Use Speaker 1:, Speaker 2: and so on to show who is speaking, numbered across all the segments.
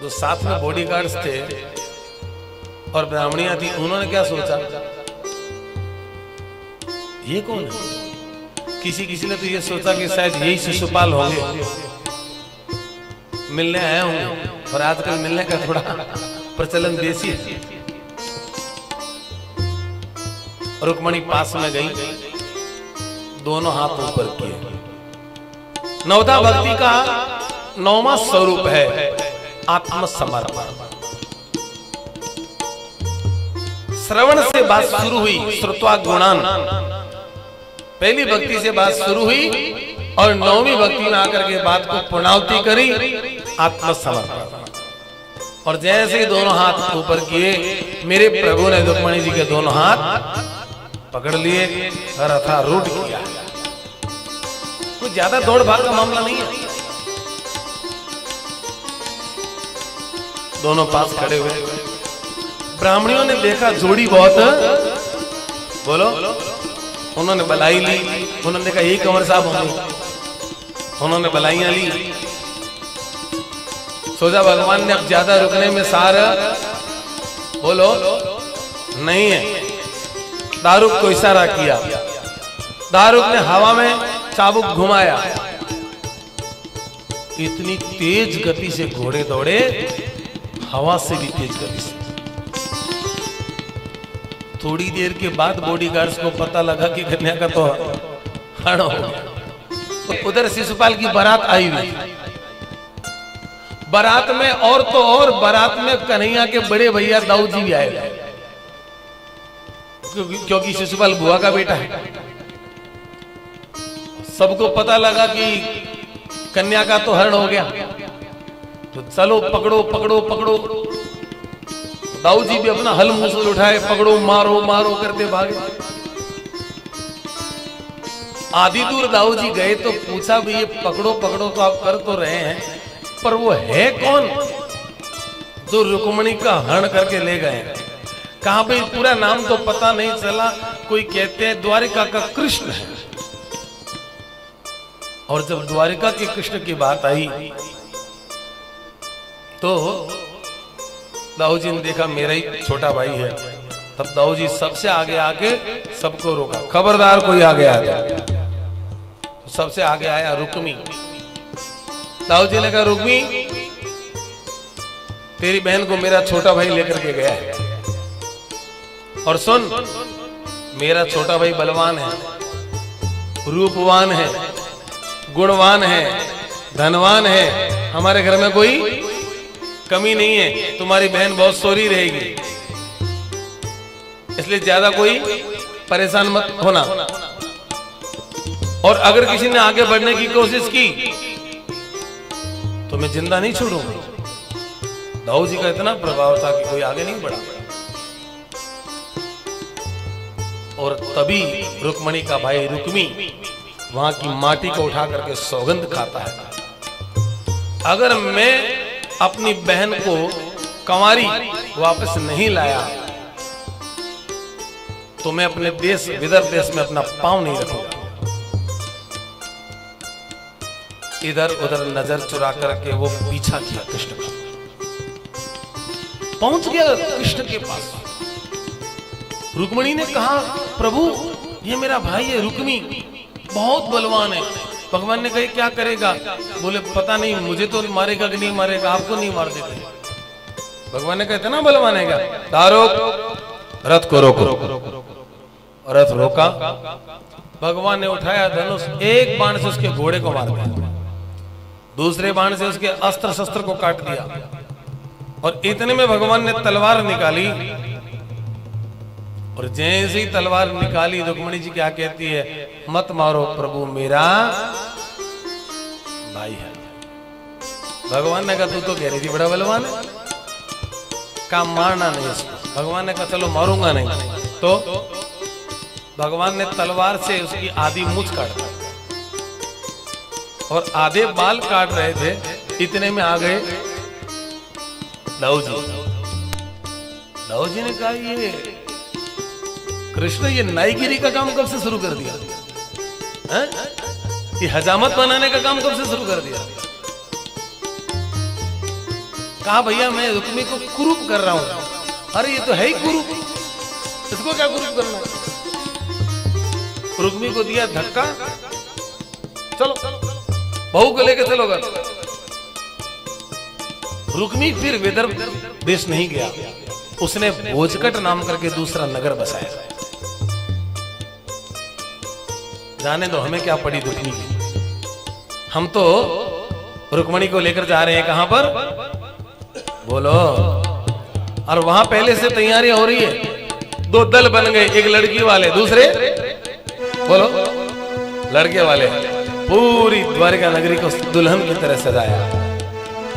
Speaker 1: जो साथ में बॉडीगार्ड्स थे और ब्राह्मणियां थी, उन्होंने क्या सोचा, ये कौन है? किसी ने तो ये सोचा कि शायद यही शिशुपाल होंगे, मिलने आए होंगे। और आजकल मिलने का थोड़ा प्रचलन बेसी है। रुक्मणी पास में गई, दोनों हाथ ऊपर किए। नवदा भक्ति का 9वां स्वरूप है आत्मसमर्पण। श्रवण से बात शुरू हुई, श्रुत्वा गुणान, पहली भक्ति से बात शुरू हुई और 9वीं भक्ति में आकर के बात को पूर्णाहुति करी, आत्मसमर्पण। और जैसे ही दोनों हाथ ऊपर किए, मेरे प्रभु ने रुक्मणी जी के दोनों हाथ पकड़ लिए और रथारूढ़ किया। कोई ज्यादा दौड़ भाग का मामला नहीं है। दोनों पास खड़े हुए, ब्राह्मणियों ने देखा जोड़ी बहुत, बोलो, उन्होंने बलाई ली। उन्होंने देखा यही कंवर साहब होंगे, उन्होंने बलाइयां ली। सोचा भगवान ने अब ज्यादा रुकने में सार, बोलो, नहीं है। दारुक को इशारा किया, दारुक ने हवा में चाबुक घुमाया। इतनी तेज गति से घोड़े दौड़े, हवा से भी तेज गति से। थोड़ी देर के बाद बॉडीगार्ड्स को पता लगा कि कन्या का तो हरण हो गया। तो उधर शिशुपाल की बारात आई हुई। बारात में और तो और बारात में कन्हैया के बड़े भैया दाऊ जी भी आए, क्योंकि शिशुपाल बुआ का बेटा है। सबको पता लगा कि कन्या का तो हरण हो गया, तो चलो पकड़ो पकड़ो पकड़ो। दाऊ जी भी अपना हल मूसल उठाए, पकड़ो मारो मारो करते भागे। आधी दूर दाऊ जी गए तो पूछा भी, ये पकड़ो पकड़ो तो आप कर तो रहे हैं, पर वो है कौन जो रुक्मणी का हरण करके ले गए? कहा भाई पूरा नाम तो पता नहीं चला। कोई कहते हैं द्वारिका का कृष्ण है। और जब द्वारिका के कृष्ण की बात आई तो दाऊ जी ने देखा मेरा ही छोटा भाई है। तब दाऊ जी सबसे आगे आके सबको रोका, खबरदार कोई आगे आ जाए। तो सबसे आगे आया रुक्मी। दाऊ जी ने कहा, रुक्मी, तेरी बहन को मेरा छोटा भाई लेकर के गया है, और सुन, मेरा छोटा भाई बलवान है, रूपवान है, गुणवान है, धनवान है, हमारे घर में कोई कमी नहीं है। तुम्हारी बहन बहुत सोरी रहेगी, इसलिए ज्यादा कोई परेशान मत होना। और अगर किसी ne आगे बढ़ने की कोशिश की तो मैं जिंदा नहीं छोड़ूंगा। दाऊ जी का इतना प्रभाव था कि कोई आगे नहीं बढ़ा। और तभी रुक्मणी का भाई रुक्मी वहां की माटी को उठा करके सौगंध खाता है, अगर मैं अपनी बहन को कंवारी वापस नहीं लाया तो मैं अपने देश विदर्भ देश में अपना पांव नहीं रखूंगा। इधर उधर नजर चुरा करके वो पीछा किया कृष्ण का, पहुंच गया कृष्ण के पास। रुक्मणी ने कहा, प्रभु ये मेरा भाई है रुक्मी, बहुत बलवान है। भगवान ने कहा क्या करेगा? बोले पता नहीं, मुझे तो मारेगा कि नहीं मारेगा, आपको नहीं मार देगा। भगवान ने कहा इतना बलवान है क्या? दारुक, रथ को रोको। रथ रोका। भगवान ने उठाया धनुष, एक बाण से उसके घोड़े को मार दिया, दूसरे बाण से उसके अस्त्र शस्त्र को काट दिया। और इतने में भगवान ने तलवार निकाली, और जैसे ही तलवार निकाली रुक्मणी जी क्या कहती है, मत मारो प्रभु, मेरा भाई है। भगवान ने कहा तू तो कह रही थी बड़ा बलवान है, काम मारना नहीं उसको। भगवान ने कहा चलो मारूंगा नहीं। तो भगवान ने तलवार से उसकी आधी मूंछ काट दी और आधे बाल काट रहे थे, इतने में आ गए दाऊ जी। दाऊ जी ने कहा ये कृष्ण ये नाईगिरी का काम कब से शुरू कर दिया है? ये हजामत बनाने का काम कब से शुरू कर दिया? कहा भैया मैं रुक्मी को कुरूप कर रहा हूं। अरे ये तो है ही कुरूप, इसको क्या कुरूप करना। रुक्मी को दिया धक्का, चलो बहू को लेके चलो घर। रुक्मी फिर विदर्भ देश नहीं गया, उसने भोजकट नाम करके दूसरा नगर बसाया। जाने दो, हमें क्या पड़ी रुक्मी की, हम तो रुक्मणी को लेकर जा रहे हैं कहां पर, बोलो। और वहां पहले से तैयारी हो रही है, दो दल बन गए, एक लड़की वाले, दूसरे बोलो लड़के वाले। पूरी द्वारिका नगरी को दुल्हन की तरह सजाया,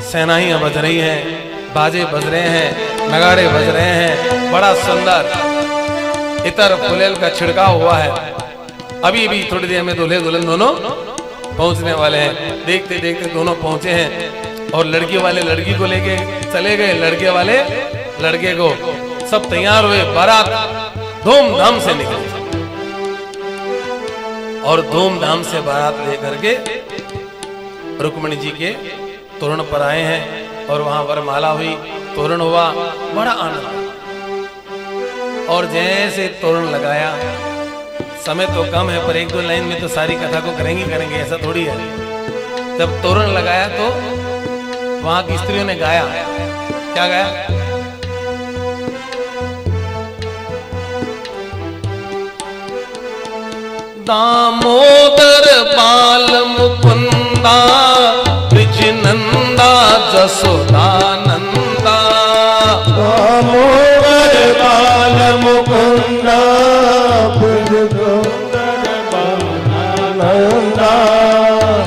Speaker 1: सेनाइयां बज रही हैं, बाजे बज रहे हैं, नगाड़े बज रहे हैं, बड़ा सुंदर इतर फुलेल का छिड़काव हुआ है। अभी भी थोड़ी देर में दूल्हे दुल्हन दोनों पहुंचने वाले हैं। देखते देखते दोनों पहुंचे हैं और लड़की वाले लड़की को लेके चले गए, लड़के वाले लड़के को। सब तैयार हुए, बारात धूमधाम से निकली और धूमधाम से बारात लेकर के रुक्मणी जी के तोरण पर आए हैं और वहां वरमाला हुई, तोरण हुआ, बड़ा आनंद। और जैसे तोरण लगाया, समय तो कम है पर एक दो लाइन में तो सारी कथा को करेंगे ऐसा थोड़ी है। जब तोरण लगाया तो वहां की स्त्रियों ने गाया, क्या गाया, दामोदर बाल मुकुंदा ब्रिज नंदा जसोदानंदा,
Speaker 2: दामोदर बाल मुकुंदा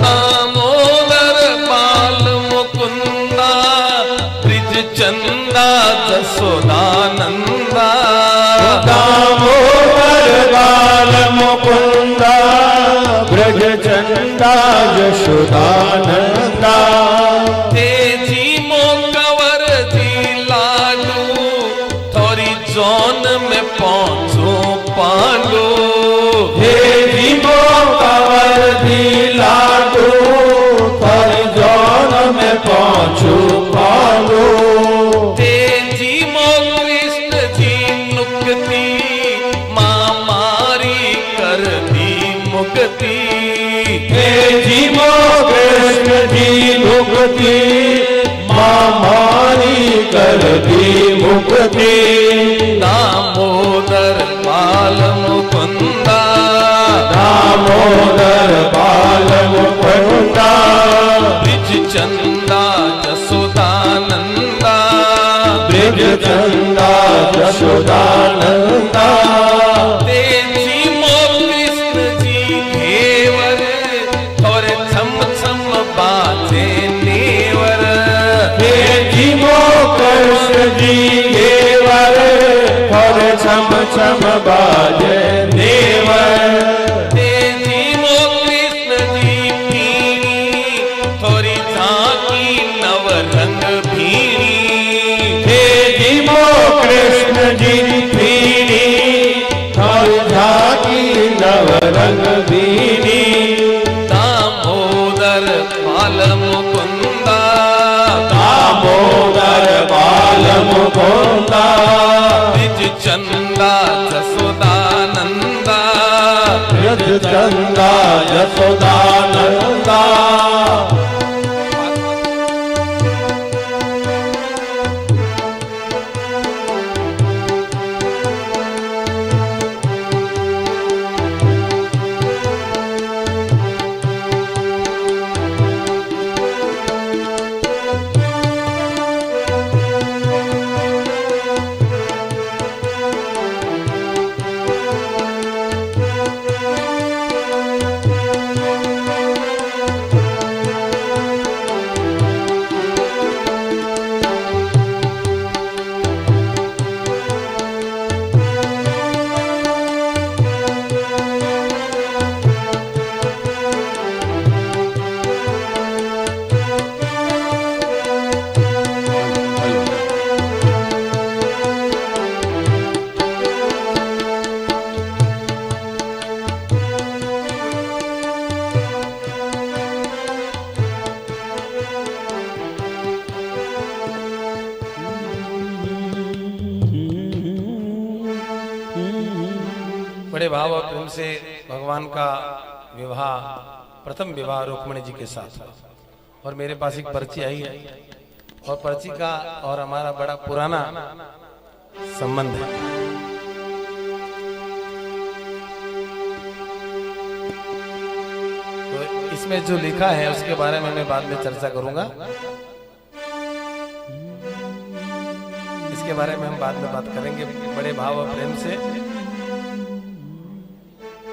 Speaker 1: दामोदर बाल मुकुंदा ब्रिज चंदा जसोदानंदा,
Speaker 2: दामोदर बाल मुकुंदा ब्रज चंदा यशोदानंदा,
Speaker 1: तेजी मोकवर जी लाडू थोड़ी जौन में पहुंचो पांडू,
Speaker 2: तेजी मोकवर जी लाडू थोड़ी जौन में पहुंचो पांडू,
Speaker 1: तेजी मो कृष्ण जी नुकती मां मारी कर दी मुक्ति,
Speaker 2: तेजी मो कृष्ण जी मुक्ति मां मारी कर दी मुक्ति,
Speaker 1: दामोदर बाल मुकुंदा,
Speaker 2: दामोदर बाल मुकुंदा
Speaker 1: ब्रिज चंदा जसोदानंदा,
Speaker 2: ब्रिज चंदा यशोदानंदा,
Speaker 1: तेजी मो कृष्ण जी घेवर और छम छम बाजे नेवर,
Speaker 2: तेजी मो कृष्ण जी घेवर और छम छम बाजे नेवर,
Speaker 1: तेजी मो कृष्ण जी पीणी थोड़ी झांकी नव रंग भीणी,
Speaker 2: तेजी मो कृष्ण जी पीणी और झाकी नव रंग भीनी,
Speaker 1: दामोदर बाल मुकुंदा,
Speaker 2: दामोदर बाल मुकुंदा
Speaker 1: ब्रिज चंदा जसोदानंदा,
Speaker 2: ब्रज चंदा यशोदानंदा,
Speaker 1: बड़े भाव और प्रेम से भगवान का विवाह, प्रथम विवाह रुक्मिणी जी के साथ हुआ। और मेरे पास एक पर्ची आई है और पर्ची का और हमारा बड़ा पुराना संबंध है। तो इसमें जो लिखा है उसके बारे में मैं बाद में चर्चा करूंगा, इसके बारे में हम बाद में बात करेंगे। बड़े भाव और प्रेम से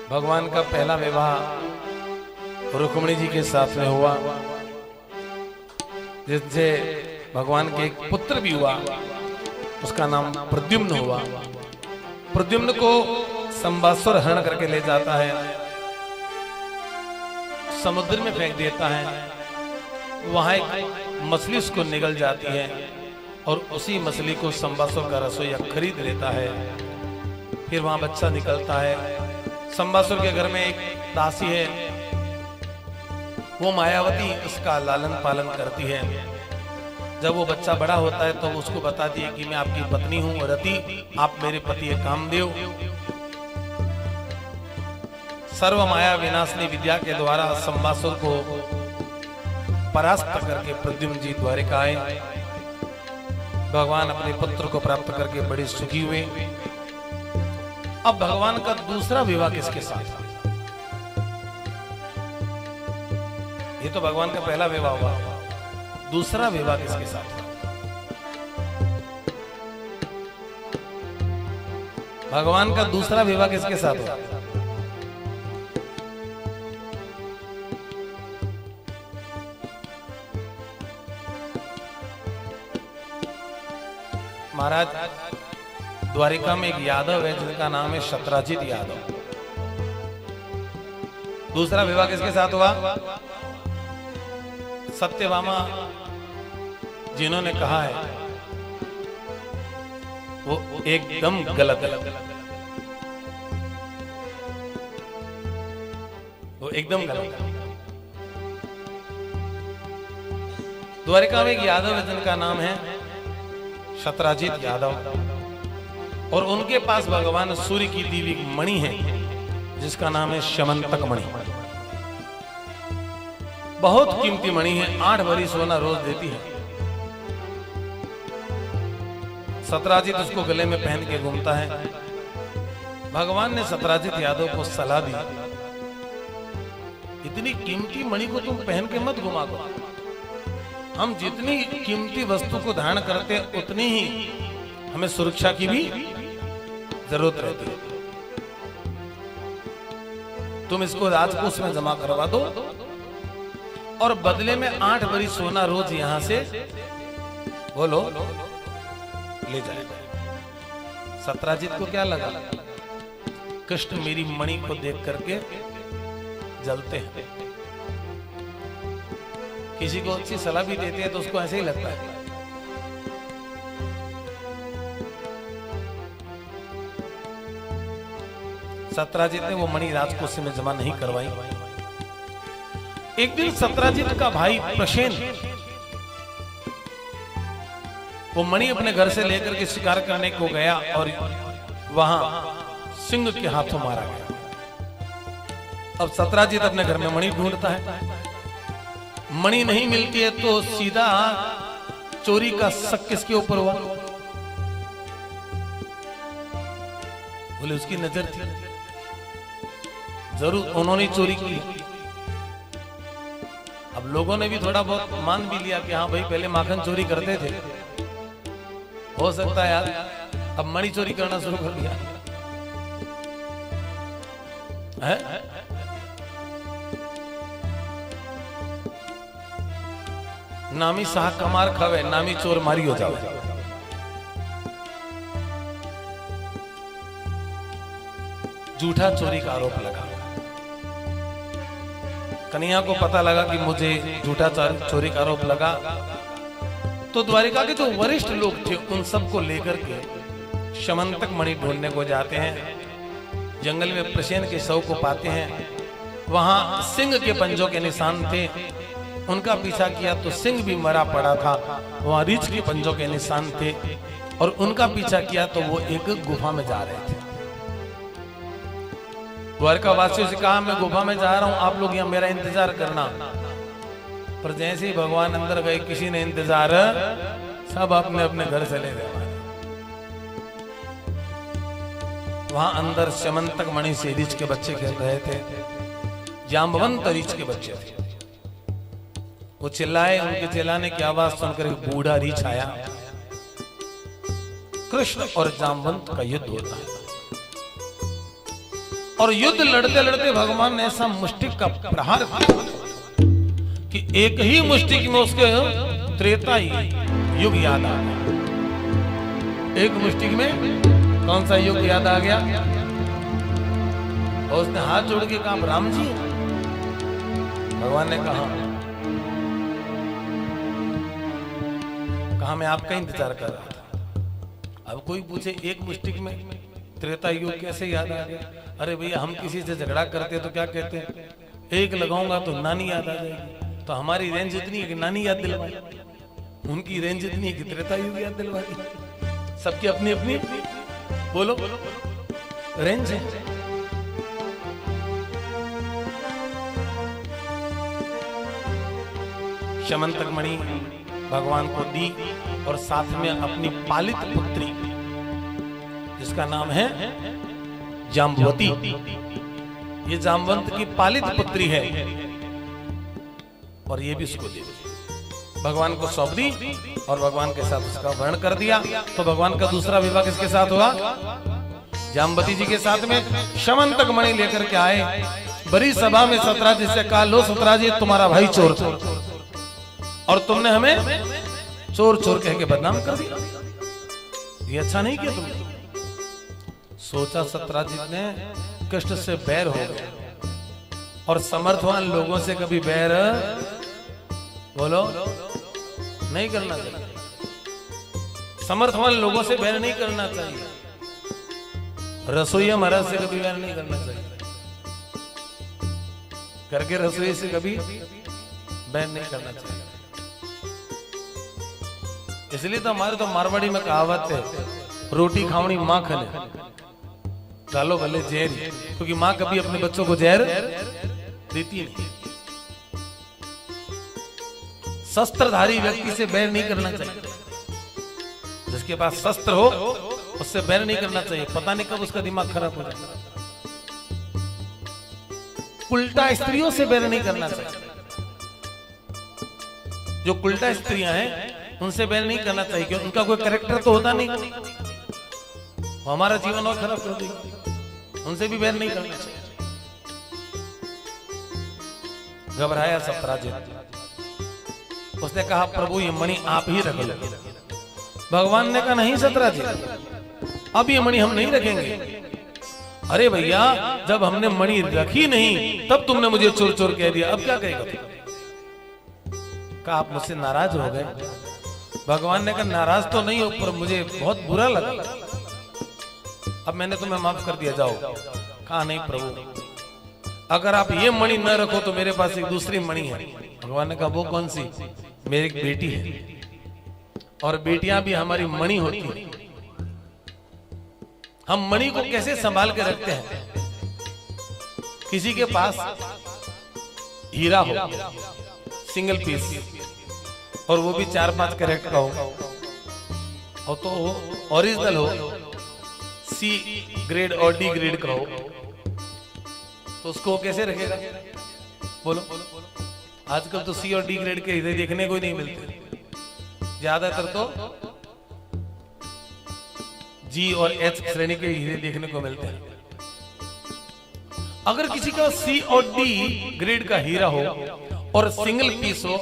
Speaker 1: भगवान का पहला विवाह रुक्मिणी जी के साथ में हुआ, जिससे भगवान के एक पुत्र भी हुआ, उसका नाम प्रद्युम्न हुआ। प्रद्युम्न को संबासुर हरण करके ले जाता है, समुद्र में फेंक देता है। वहां एक मछली उसको निगल जाती है और उसी मछली को संबासुर का रसोईया खरीद लेता है। फिर वहां बच्चा निकलता है। संबासुर के घर में एक दासी है, वो मायावती उसका लालन पालन करती है। जब वो बच्चा बड़ा होता है तो उसको बताती है कि मैं आपकी पत्नी हूं रति, आप मेरे पति है कामदेव। सर्व माया विनाशनी विद्या के द्वारा संबासुर को परास्त करके प्रद्युम्न जी द्वारिका आए। भगवान अपने पुत्र को प्राप्त करके बड़े सुखी हुए। अब भगवान का दूसरा विवाह किसके साथ? ये तो भगवान का पहला विवाह हुआ, दूसरा विवाह किसके साथ? भगवान का दूसरा विवाह किसके साथ हुआ? महाराज, द्वारिका में एक यादव है जिनका नाम है शत्राजित यादव। दूसरा विवाह किसके साथ हुआ? सत्यभामा जिन्होंने कहा है वो एकदम गलत है, वो एकदम गलत है। द्वारिका में एक यादव है जिनका नाम है शत्राजित यादव, और उनके पास भगवान सूर्य की दी हुई मणि है जिसका नाम है शमंतक मणि। बहुत कीमती मणि है, 8 भरी सोना रोज देती है। शत्राजित उसको गले में पहन के घूमता है। भगवान ने शत्राजित यादव को सलाह दी, इतनी कीमती मणि को तुम पहन के मत घुमा करो। हम जितनी कीमती वस्तु को धारण करते हैं उतनी ही हमें सुरक्षा की भी जरूरत रहती है। तुम इसको राजकोष में जमा करवा दो और बदले में 8 भरी सोना रोज यहां से बोलो ले जाएगा। शत्राजित को क्या लगा? कृष्ण मेरी मणि को देख करके जलते हैं। किसी को अच्छी सलाह भी देते हैं तो उसको ऐसे ही लगता है। शत्राजित ने वो मणि राजकोष में जमा नहीं करवाई। एक दिन शत्राजित का भाई प्रसेन वो मणि अपने घर से लेकर के शिकार करने को गया और वहां सिंह के हाथों मारा गया। अब शत्राजित अपने घर में मणि ढूंढता है, मणि नहीं मिलती है तो सीधा चोरी का शक किसके ऊपर हुआ? बोले उसकी नजर थी, जरूर उन्होंने चोरी की। अब लोगों ने भी थोड़ा बहुत मान भी लिया कि हाँ भाई पहले माखन चोरी करते थे, हो सकता है यार अब मणि चोरी करना शुरू कर दिया है? नामी साह कमार खावे, नामी चोर मारी हो जावे। झूठा चोरी का आरोप लगा। कन्हैया को पता लगा कि मुझे झूठा चोरी का आरोप लगा, तो द्वारिका के जो वरिष्ठ लोग थे उन सबको लेकर के शमंतक मणि ढूंढने को जाते हैं। जंगल में प्रसेन के शव को पाते हैं, वहां सिंह के पंजों के निशान थे। उनका पीछा किया तो सिंह भी मरा पड़ा था। वहां रीछ के पंजों के निशान थे और उनका पीछा किया तो वो एक गुफा में जा रहे थे। द्वारका वासियों से कहा मैं गुफा में जा रहा हूं, आप लोग यहाँ मेरा इंतजार करना। पर जैसे ही भगवान अंदर गए किसी ने इंतजार, सब अपने अपने घर चले गए। वहां अंदर स्यमंतक मणि से ऋच के बच्चे खेल रहे थे, जाम्बवंत ऋच के बच्चे थे। वो चिल्लाए, उनके चिल्लाने की आवाज सुनकर एक बूढ़ा ऋच आया। कृष्ण और जाम्बवंत का युद्ध होता है और युद्ध लड़ते लड़ते भगवान ने ऐसा मुष्टिक का प्रहार किया कि एक ही मुष्टिक में उसके त्रेता युग याद आ गया। एक मुष्टिक में कौन सा युग याद आ गया? और उसने हाथ जोड़ के कहा राम जी। भगवान ने कहा मैं आपका इंतजार कर रहा था। अब कोई पूछे एक मुष्टिक में त्रेता युग कैसे याद आ गया? अरे भैया, हम किसी से झगड़ा करते तो क्या कहते हैं, एक लगाऊंगा तो नानी याद आ जाएगी। तो हमारी रेंज इतनी है कि नानी याद दिलवाई, उनकी रेंज इतनी है कि त्रेता युग याद दिलवाई। सबकी अपनी अपनी बोलो रेंज है। स्यमंतक मणि भगवान को दी और साथ में अपनी पालित पुत्री जिसका नाम है जाम्बवती, ये जाम्बवंत की पालित पुत्री है और ये भी उसको दे भगवान को सौंप दी और भगवान के साथ उसका वर्ण कर दिया। तो भगवान का दूसरा विवाह किसके साथ हुआ? जाम्बवती जी के साथ में। स्यमंतक मणि लेकर के आए, बड़ी सभा में सतराजी से कहा, लो सतराजी, तुम्हारा भाई चोर था और तुमने हमें चोर चोर कह के बदनाम कर दिया, ये अच्छा नहीं किया तुमने। सोचा सतराजित ने कृष्ण से बैर हो गया और समर्थवान लोगों से कभी बैर बोलो नहीं करना चाहिए। समर्थवान लोगों से बैर नहीं करना चाहिए। रसोईया महाराज से कभी बैर नहीं करना चाहिए। करके रसोई से कभी बैर नहीं करना चाहिए। इसलिए तो हमारे तो मारवाड़ी में कहावत है, रोटी खावनी माँ खले डालो भले जहर, क्योंकि माँ कभी अपने बच्चों को जहर देती नहीं। शस्त्रधारी व्यक्ति से बैर नहीं करना चाहिए। जिसके पास शस्त्र हो उससे बैर नहीं करना चाहिए, पता नहीं कब उसका दिमाग खराब हो जाए। उल्टा स्त्रियों से बैर नहीं करना चाहिए। जो उल्टा स्त्रियां हैं उनसे बैर नहीं करना चाहिए, क्योंकि उनका कोई कैरेक्टर तो होता नहीं, हमारा जीवन और खराब कर देगी। उनसे भी बैर नहीं करना चाहिए। घबराया सतराजित, उसने कहा प्रभु ये मणि आप ही रख लो। भगवान ने कहा नहीं सतराजित, अब ये मणि हम नहीं रखेंगे। अरे भैया, जब हमने मणि रखी नहीं तब तुमने मुझे चोर चोर कह दिया, अब क्या कहेगा? कहा आप मुझसे नाराज हो गए। भगवान ने कहा नाराज तो नहीं हो, पर मुझे बहुत बुरा लगा, अब मैंने तुम्हें माफ कर दिया, जाओ। कहा नहीं प्रभु, अगर आप ये मणि न रखो तो मेरे पास एक दूसरी मणि है। भगवान ने कहा वो कौन सी? मेरी एक बेटी है और बेटियां भी हमारी मणि होती है। हम मणि को कैसे संभाल के रखते हैं? किसी के पास हीरा हो सिंगल पीस और वो भी 4-5 कैरेट का हो और तो ओरिजिनल हो, सी ग्रेड और डी ग्रेड का हो, तो उसको कैसे रखेगा? बोलो। आजकल तो सी और डी ग्रेड के हीरे देखने को ही नहीं मिलते, ज्यादातर तो जी और एच श्रेणी के हीरे देखने को मिलते हैं। अगर किसी का सी और डी ग्रेड का हीरा हो और सिंगल पीस हो,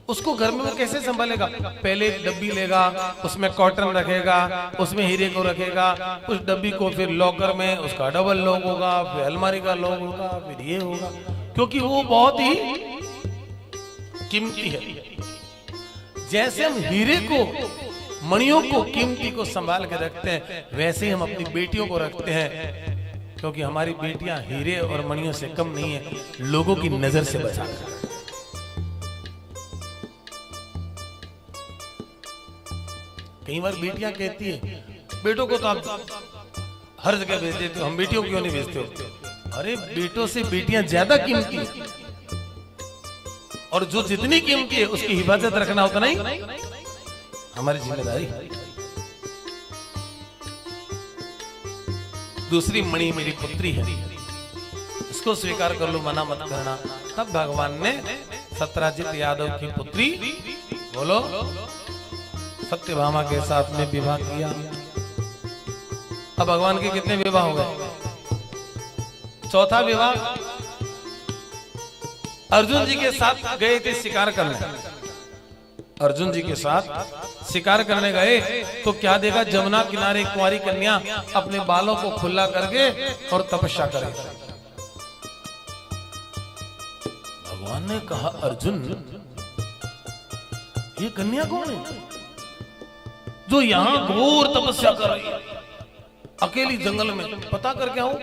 Speaker 1: उसको घर में वो कैसे संभालेगा? पहले डब्बी लेगा, उसमें कॉटन रखेगा, उसमें हीरे को रखेगा, उस डब्बी को फिर लॉकर में उसका डबल लॉक होगा, फिर अलमारी का लॉक होगा, फिर ये होगा, क्योंकि वो बहुत ही कीमती है। जैसे हम हीरे को, मणियों को, कीमती को संभाल के रखते हैं, वैसे ही हम अपनी बेटियों को रखते हैं, क्योंकि हमारी बेटियां हीरे और मणियों से कम नहीं है, लोगों की नजर से बचा कर। कई बार बेटियां कहती है बेटों को तो आप हर जगह भेज देते हो, हम बेटियों को क्यों नहीं भेजते हो? अरे बेटों से बेटियां ज्यादा कीमती है, और जो जितनी कीमती है उसकी हिफाजत रखना उतना ही हमारी जिम्मेदारी। दूसरी मणि मेरी पुत्री है, इसको स्वीकार कर लो, मना मत करना। तब भगवान ने सत्यराजित यादव की पुत्री बोलो सत्यभामा के साथ में विवाह किया। अब भगवान के कितने विवाह हो गए? चौथा विवाह अर्जुन जी के साथ गए थे शिकार करने। अर्जुन जी के साथ शिकार करने गए तो क्या देखा, जमुना किनारे कुंवारी कन्या अपने बालों को खुला करके और तपस्या करे। भगवान ने कहा अर्जुन ये कन्या कौन है जो यहां घोर तपस्या कर रही है अकेली जंगल में? पता करके आऊं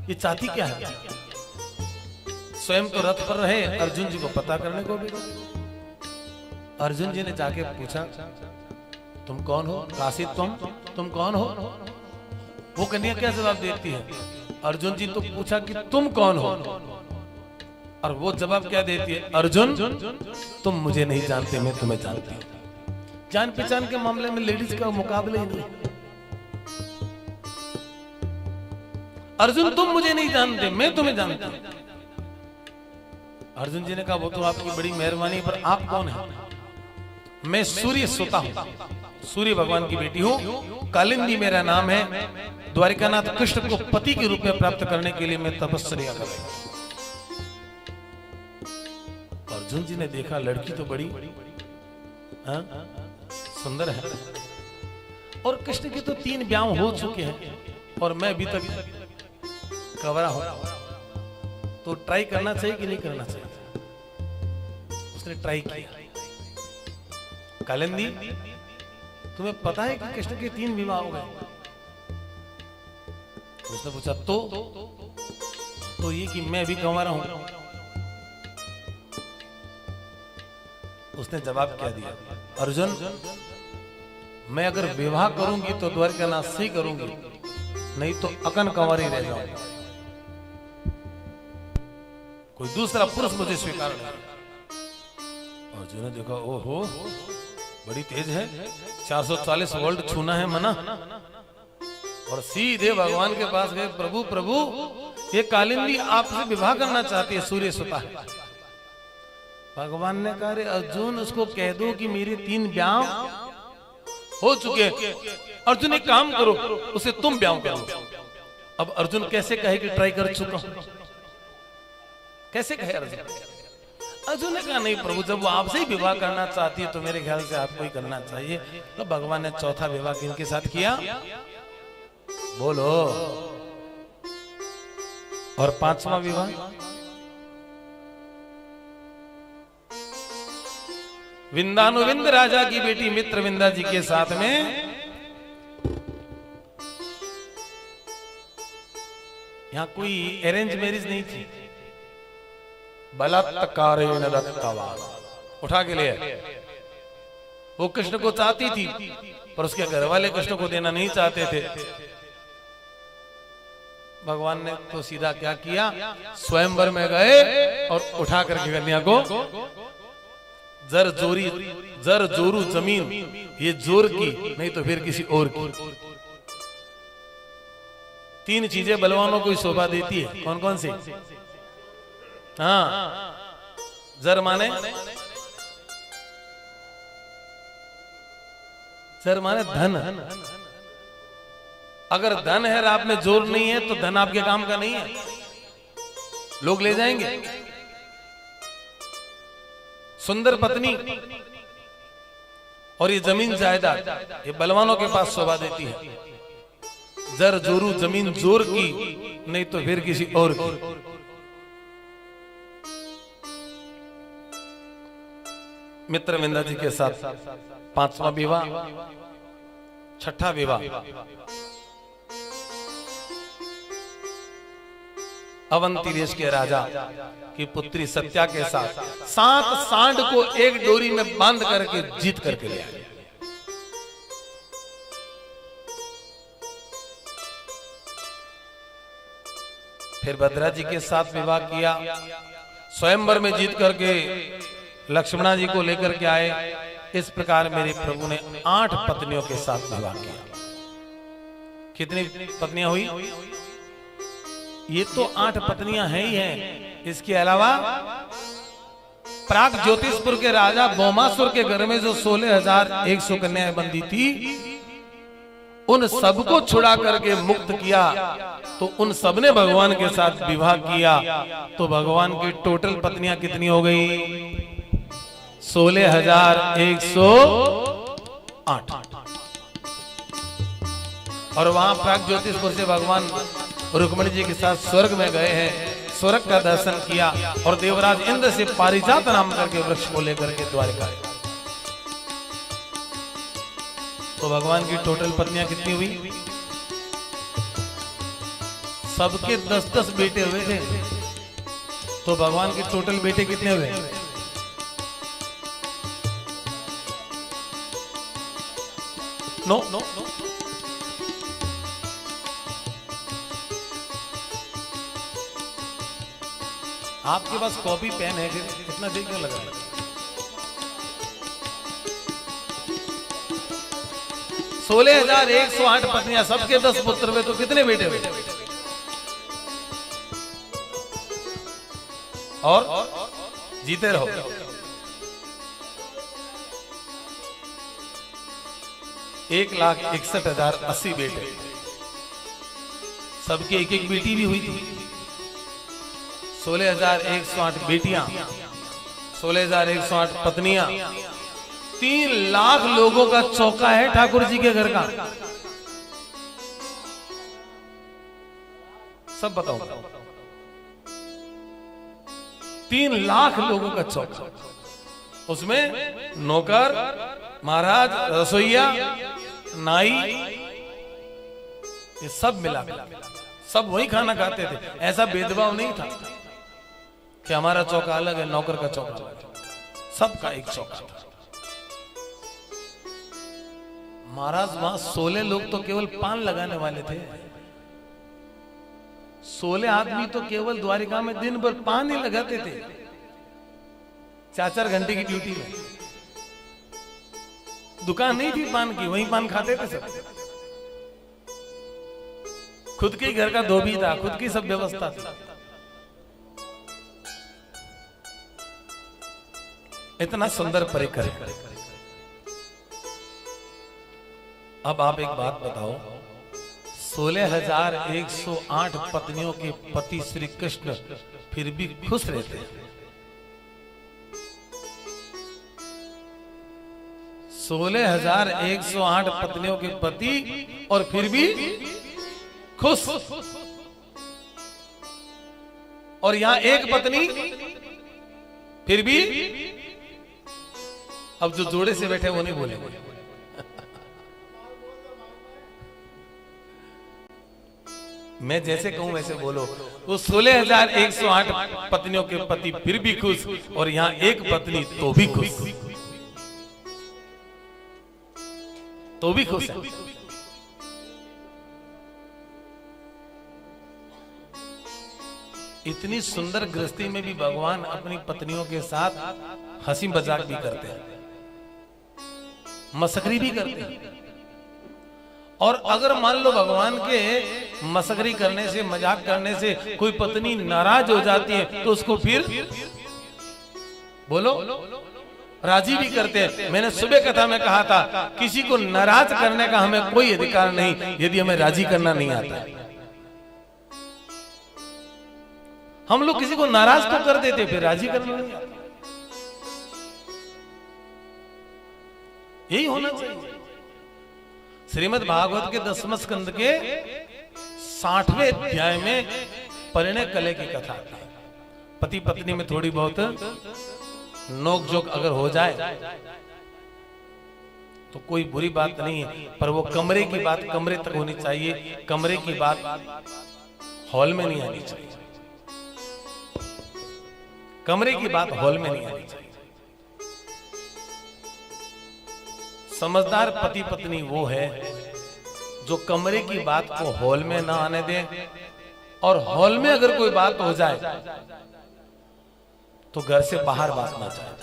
Speaker 1: ये चाहती क्या है। स्वयं तो रथ पर रहे, अर्जुन जी को पता करने को भी। अर्जुन जी ने जाके पूछा तुम कौन हो? काशी तुम कौन हो? वो कन्या क्या जवाब देती है? अर्जुन जी तो पूछा कि तुम कौन हो, और वो जवाब क्या देती है? अर्जुन तुम मुझे नहीं जानते, मैं तुम्हें जानती हूं। जान पहचान के मामले में लेडीज का मुकाबला ही नहीं। अर्जुन तुम मुझे नहीं जानते, मैं तुम्हें जानता हूं। अर्जुन जी ने कहा वो तो आपकी बड़ी मेहरबानी, पर आप कौन हैं? मैं सूर्य सुता हूं, सूर्य भगवान की बेटी हूं, कालिंदी मेरा नाम है। द्वारिकानाथ कृष्ण को पति के रूप में प्राप्त करने के लिए मैं तपस्या कर रहा हूं। अर्जुन जी ने देखा लड़की तो बड़ी सुंदर है, और कृष्ण के तो 3 ब्याह हो चुके हैं और मैं अभी तक कवरा हूं, तो ट्राई करना चाहिए कि नहीं करना चाहिए? उसने ट्राई किया। कालिंदी तुम्हें पता है कि कृष्ण के 3 विवाह हो गए? उसने पूछा तो ये कि मैं भी कंवारा हूं। उसने जवाब क्या दिया? अर्जुन मैं अगर विवाह करूंगी तो द्वारकानाथ से ही करूंगी, नहीं तो अकन कंवारी रह जाऊंगी, कोई दूसरा पुरुष मुझे स्वीकार नहीं। अर्जुन ने देखा ओहो बड़ी तेज है, 440 वोल्ट छूना है मना, और सीधे भगवान के पास गए। प्रभु प्रभु ये कालिंदी आपसे विवाह करना चाहती है, सूर्य सुता है। भगवान ने कहा अर्जुन उसको कह दो कि मेरे 3 ब्याह हो चुके हैं। अर्जुन एक काम करो उसे तुम ब्याह करो। अब अर्जुन कैसे कहे कि ट्राई कर चुका हूं? कैसे कहे अर्जुन? अर्जुन ने कहा नहीं प्रभु, जब वो आपसे ही विवाह करना चाहती है तो मेरे ख्याल से आपको ही करना चाहिए। तो भगवान ने चौथा विवाह किनके साथ किया? बोलो। और 5वां विवाह विंदानुविंद राजा की बेटी मित्रविंदा जी के साथ में। यहां कोई अरेंज मैरिज नहीं थी, बलात्कारेण दत्तवान उठा के ले। वो कृष्ण को चाहती थी पर उसके घर वाले कृष्ण को देना नहीं चाहते थे। भगवान ने तो सीधा क्या किया, स्वयंवर में गए और उठा करके कन्या को जर जोरू जमीन, ये जोर की नहीं तो फिर किसी और की। 3 चीजें बलवानों को शोभा देती है। कौन कौन सी? हाँ, जर माने धन। अगर धन है और आप में जोर नहीं है तो धन आपके काम का नहीं है, लोग ले जाएंगे। सुंदर पत्नी और ये जमीन जायदाद, ये बलवानों के पास शोभा देती है। जर जोरू जमीन जोर की नहीं तो फिर किसी और की। मित्रविंदा जी के साथ 5वां विवाह। 6ठा विवाह अवंती देश के राजा की पुत्री सत्या के साथ 7 सांड को एक डोरी में बांध करके जीत करके ले आए। फिर भद्रा जी के साथ विवाह किया। स्वयंवर में जीत करके लक्ष्मणा जी को लेकर के आए। इस प्रकार मेरे प्रभु ने 8 पत्नियों के साथ विवाह किया। कितनी पत्नियां हुई? ये तो 8 पत्नियां हैं ही हैं। इसके अलावा प्राग ज्योतिषपुर के राजा बोमासुर के घर में जो 16,100 कन्याएं बंदी थी, उन सबको छुड़ा करके मुक्त किया। तो उन सबने भगवान के साथ विवाह किया। तो भगवान की टोटल पत्नियां कितनी हो गई? 16,108। और वहां प्राग ज्योतिषपुर से भगवान रुक्मिणी जी के साथ स्वर्ग में गए हैं। स्वर्ग का दर्शन किया और देवराज इंद्र से पारिजात नाम करके वृक्ष को लेकर के द्वारिका आए। तो भगवान की टोटल पत्नियां कितनी हुई? सबके 10-10 बेटे हुए थे। तो भगवान के टोटल बेटे कितने हुए? नो नो नो आपके पास कॉपी पेन है कि इतना देर क्यों लगा? 16,108 पत्नियां, सबके 10 पुत्र हुए। तो कितने बेटे हुए? और जीते रहो। एक 1,61,080 बेटे। सबके एक एक बेटी भी हुई थी। 16,108 बेटियां, 16,108 पत्नियां, 3 लाख लोगों का चौका है ठाकुर जी के घर का। सब बताओ। 3 लाख लोगों का चौका। उसमें नौकर, महाराज, रसोईया, नाई, ये सब मिला। सब वही खाना खाते थे। ऐसा भेदभाव नहीं था कि हमारा चौका अलग है, नौकर का चौका अलग है। सबका एक चौका था। महाराज वहां 16 लोग तो केवल पान लगाने वाले थे। 16 आदमी तो केवल द्वारिका में दिन भर पान ही लगाते थे। 4-4 घंटे की ड्यूटी में। दुकान नहीं थी पान की, वहीं पान खाते थे सब। खुद के घर का धोबी था, खुद की सब व्यवस्था थी। इतना सुंदर परिकर। अब आप एक बात बताओ, 16,108 पत्नियों के पति श्री कृष्ण फिर भी खुश रहते हैं। 16,108 पत्नियों के पति और फिर भी खुश। और यहां एक पत्नी फिर भी। अब जो जोड़े से बैठे वो नहीं बोलेंगे। मैं जैसे कहूं वैसे बोलो। वो 16,108 पत्नियों के पति फिर भी खुश, और यहां एक पत्नी तो भी खुश। तो भी खुश है। इतनी सुंदर गृहस्थी में भी भगवान अपनी पत्नियों के साथ हंसी मजाक भी करते हैं, मस्करी भी करते हैं। और अगर मान लो भगवान के मस्करी करने से, मजाक करने से कोई पत्नी नाराज हो जाती है, तो उसको फिर बोलो राजी भी करते हैं। मैंने सुबह कथा में कहा था, किसी को नाराज करने का हमें कोई अधिकार नहीं यदि हमें राजी करना नहीं आता। हम लोग किसी को नाराज तो कर देते, फिर राजी करना नहीं आता। यही होना चाहिए। श्रीमद् भागवत के 10वें स्कंद के 60वें अध्याय में परिणय कले की कथा है। पति पत्नी में थोड़ी बहुत नोक-झोंक अगर हो जाए तो कोई बुरी बात नहीं है, पर वो कमरे की बात कमरे तक होनी चाहिए। कमरे की बात हॉल में नहीं आनी चाहिए। कमरे की बात हॉल में नहीं आनी चाहिए। समझदार पति पत्नी वो है जो कमरे की बात को हॉल में ना आने दे और हॉल में अगर कोई बात हो जाए तो घर से बाहर बात ना जाए।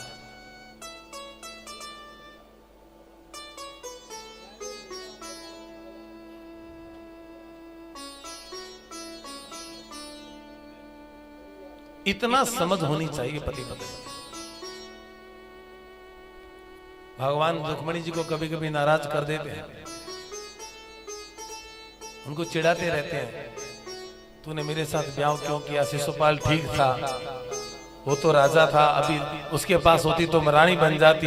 Speaker 1: इतना समझ होनी चाहिए पति पत्नी। भगवान रुक्मिणी जी को कभी कभी नाराज कर देते हैं, उनको चिढ़ाते रहते हैं, तूने मेरे साथ ब्याह क्यों किया? शिशुपाल ठीक था, वो तो राजा था, अभी उसके पास होती तो मैं रानी बन जाती,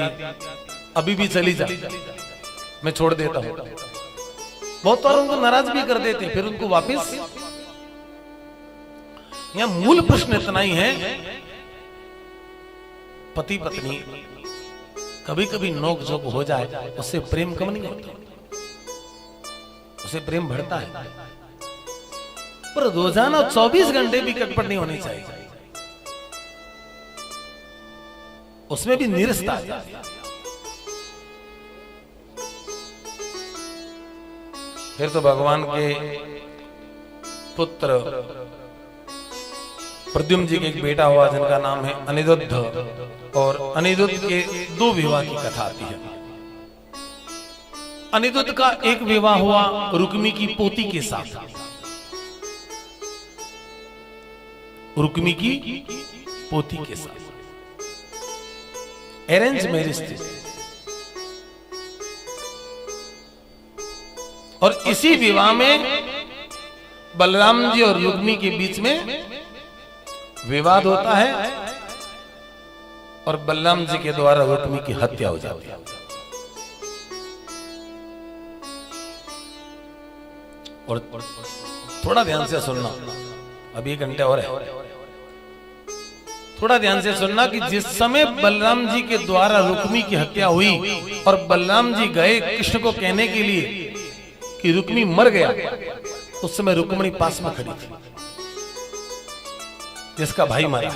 Speaker 1: अभी भी चली जा, मैं छोड़ देता हूं। बहुत बार उनको नाराज भी कर देते, फिर उनको वापस। यहां मूल प्रश्न इतना ही है, पति पत्नी कभी कभी नोक झोंक हो जाए, उससे प्रेम कम नहीं होता, उससे प्रेम बढ़ता है। पर रोजाना 24 घंटे भी कटपट नहीं होनी चाहिए, उसमें भी निरस्ता है। फिर तो भगवान के पुत्र प्रद्युम्न जी के एक बेटा हुआ जिनका नाम है अनिरुद्ध, और अनिरुद्ध के 2 विवाह की कथा आती है। अनिरुद्ध का एक विवाह हुआ रुक्मी की पोती के साथ, रुक्मी की पोती के साथ अरेंज मैरिज थी। और इसी विवाह में बलराम जी और रुक्मी के बीच में विवाद होता है और बलराम जी के द्वारा रुक्मी की हत्या हो जाती है। और थोड़ा ध्यान से सुनना, अभी 1 घंटे और है, थोड़ा ध्यान से सुनना कि जिस समय बलराम जी के द्वारा रुक्मी की हत्या हुई और बलराम जी गए कृष्ण को कहने के लिए कि रुक्मी मर गया, उस समय रुक्मिणी पास में खड़ी थी, जिसका भाई मरा।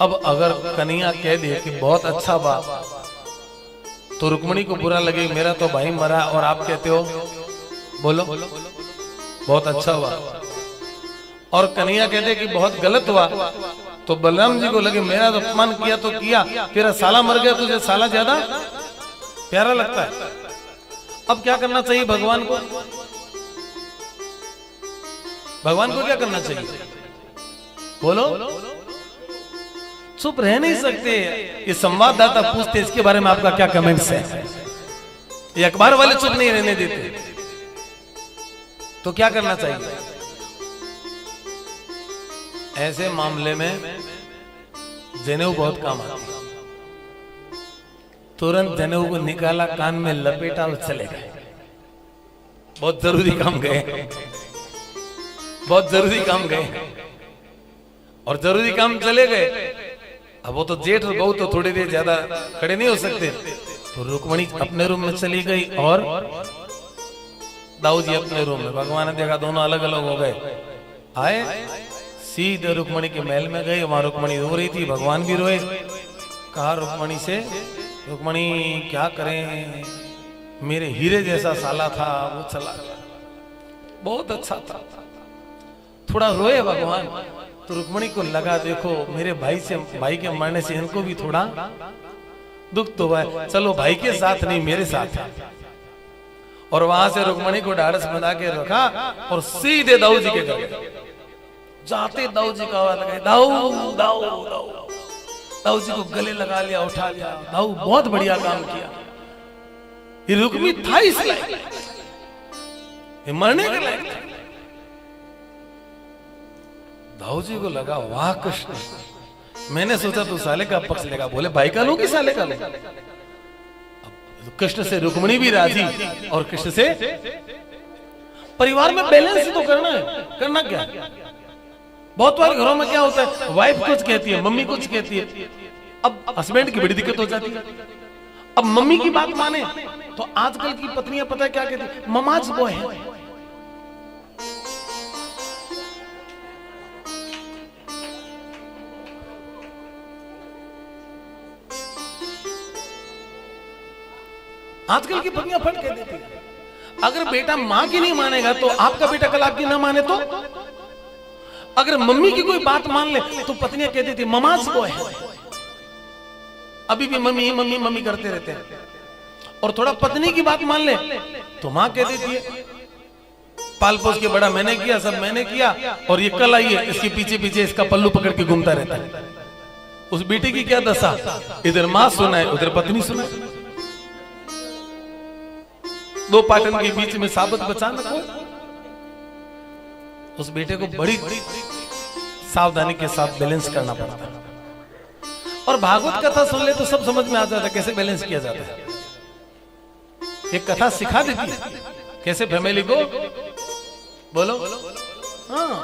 Speaker 1: अब अगर कन्हैया कह दे कि बहुत अच्छा बात, तो रुक्मिणी को बुरा लगे, मेरा तो भाई मरा और आप कहते हो बोलो बहुत अच्छा हुआ। और कन्हैया कहते कि बहुत गलत हुआ, तो बलराम जी को लगे मेरा तो अपमान किया तो किया, तेरा साला मर गया, तुझे साला ज्यादा प्यारा लगता है। अब क्या करना चाहिए भगवान को? भगवान को क्या करना चाहिए? बोलो। चुप रह नहीं सकते। ये संवाददाता पूछते इसके बारे में आपका क्या कमेंट्स है? ये अखबार वाले चुप नहीं रहने देते, तो क्या करना चाहिए? ऐसे मामले में जनेऊ बहुत काम आता है। तुरंत जनेऊ को निकाला, कान में लपेटा और चले गए। बहुत जरूरी काम गए, बहुत जरूरी काम गए और जरूरी काम चले गए। अब वो तो जेठ और बहू तो थोड़ी देर ज्यादा खड़े नहीं हो सकते, तो रुक्मिणी अपने रूम में चली गई और दाऊ जी अपने रूम में। भगवान ने देखा दोनों अलग अलग हो गए, आए सीधे रुक्मिणी के महल में गए। वहां रुक्मिणी रो रही थी, भगवान भी रोए। कहा रुक्मिणी से, रुक्मिणी क्या करें, मेरे हीरे जैसा साला था वो चला गया, बहुत अच्छा था। थोड़ा रोए भगवान, तो रुक्मिणी को लगा देखो मेरे भाई के मरने से इनको भी थोड़ा दुख तो हुआ, चलो भाई के साथ नहीं मेरे साथ है। और वहां से रुक्मिणी को ढाढ़स बंधा के रखा और सीधे दाऊ जी के घर गए। जाते दाऊ जी का आवाज लगे, दाऊ दाऊ दाऊ। दाऊ जी को गले लगा लिया, उठा लिया। दाऊ बहुत बढ़िया काम किया, ये रुक्मी था इस लायक, ये मरने के लायक था। दाऊ जी को लगा वाह कृष्ण, मैंने सोचा तू साले का पक्ष लेगा। बोले भाई का लो कि साले का लो? कृष्ण से रुक्मिणी भी राजी और कृष्ण से परिवार में बैलेंस तो करना है। करना क्या? बहुत बार घरों में क्या होता है, वाइफ कुछ कहती है, मम्मी कुछ कहती है, अब हस्बैंड की बड़ी दिक्कत हो जाती है। अब मम्मी की बात माने तो आजकल की पत्नियां पता है क्या कहती है, ममाज बॉय है। आजकल की पत्नियां फट कह देती है। अगर बेटा माँ की नहीं मानेगा तो आपका बेटा कल आपकी ना माने तो? अगर मम्मी की कोई बात मान ले तो पत्नियां कहती थी ममाज वो है, अभी भी मम्मी मम्मी मम्मी करते रहते हैं। और थोड़ा पत्नी की बात मान ले तो माँ कह देती है पाल पोस के बड़ा मैंने किया, सब मैंने किया, और ये कल आई है इसके पीछे पीछे इसका पल्लू पकड़ के घूमता रहता है। उस बेटे की क्या दशा, इधर माँ सुनाए उधर पत्नी सुनाए, दो पाटन के बीच में साबत बचा न कोई। उस बेटे को बड़ी सावधानी के साथ बैलेंस करना पड़ता है। और भागवत कथा सुन ले तो सब समझ में आ जाता है कैसे बैलेंस किया जाता है। एक कथा सिखा देती है कैसे फैमिली को, बोलो हाँ।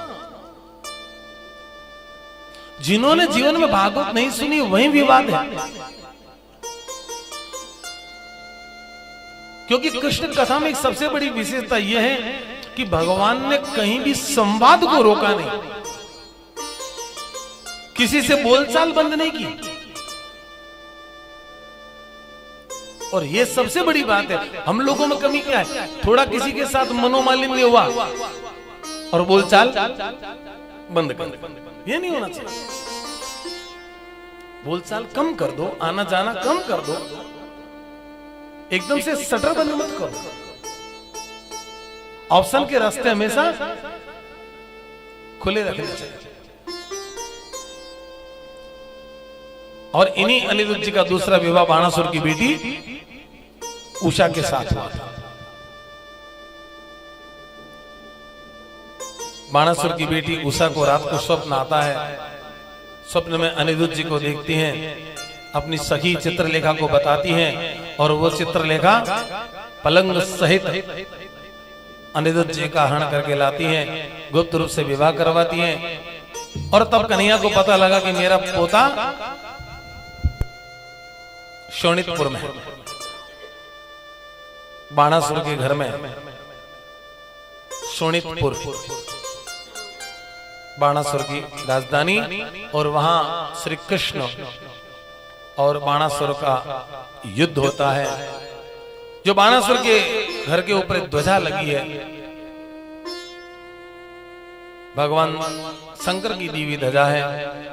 Speaker 1: जिन्होंने जीवन में भागवत नहीं सुनी वही विवाद है, क्योंकि कृष्ण कथा में एक सबसे बड़ी विशेषता यह है कि भगवान ने कहीं भी संवाद को रोका नहीं, किसी से बोलचाल बंद नहीं की। और यह सबसे बड़ी बात है। हम लोगों में कमी क्या है, थोड़ा किसी के साथ मनोमालिन्य हुआ और बोलचाल बंद कर, यह नहीं होना चाहिए। बोलचाल कम कर दो, आना जाना कम कर दो, एकदम से शटर बंद मत करो। ऑप्शन के रास्ते हमेशा खुले रखने चाहिए। और इन्हीं अनिरुद्ध जी का दूसरा विवाह बाणासुर की बेटी उषा के साथ हुआ था। बाणासुर की बेटी उषा को रात को स्वप्न आता है। स्वप्न में अनिरुद्ध जी को देखती हैं, अपनी सखी चित्रलेखा को बताती हैं, और वो चित्रलेखा पलंग सहित अनिरुद्ध जी का हरण करके लाती हैं, गुप्त रूप से विवाह करवाती हैं। और तब कन्हैया को पता लगा कि मेरा पोता शोणितपुर में, बाणासुर के घर में, शोणितपुर बाणासुर की राजधानी, और वहां श्री कृष्ण और बाणासुर का युद्ध होता है। जो बाणासुर के घर के ऊपर ध्वजा लगी है, भगवान शंकर की दी हुई ध्वजा है,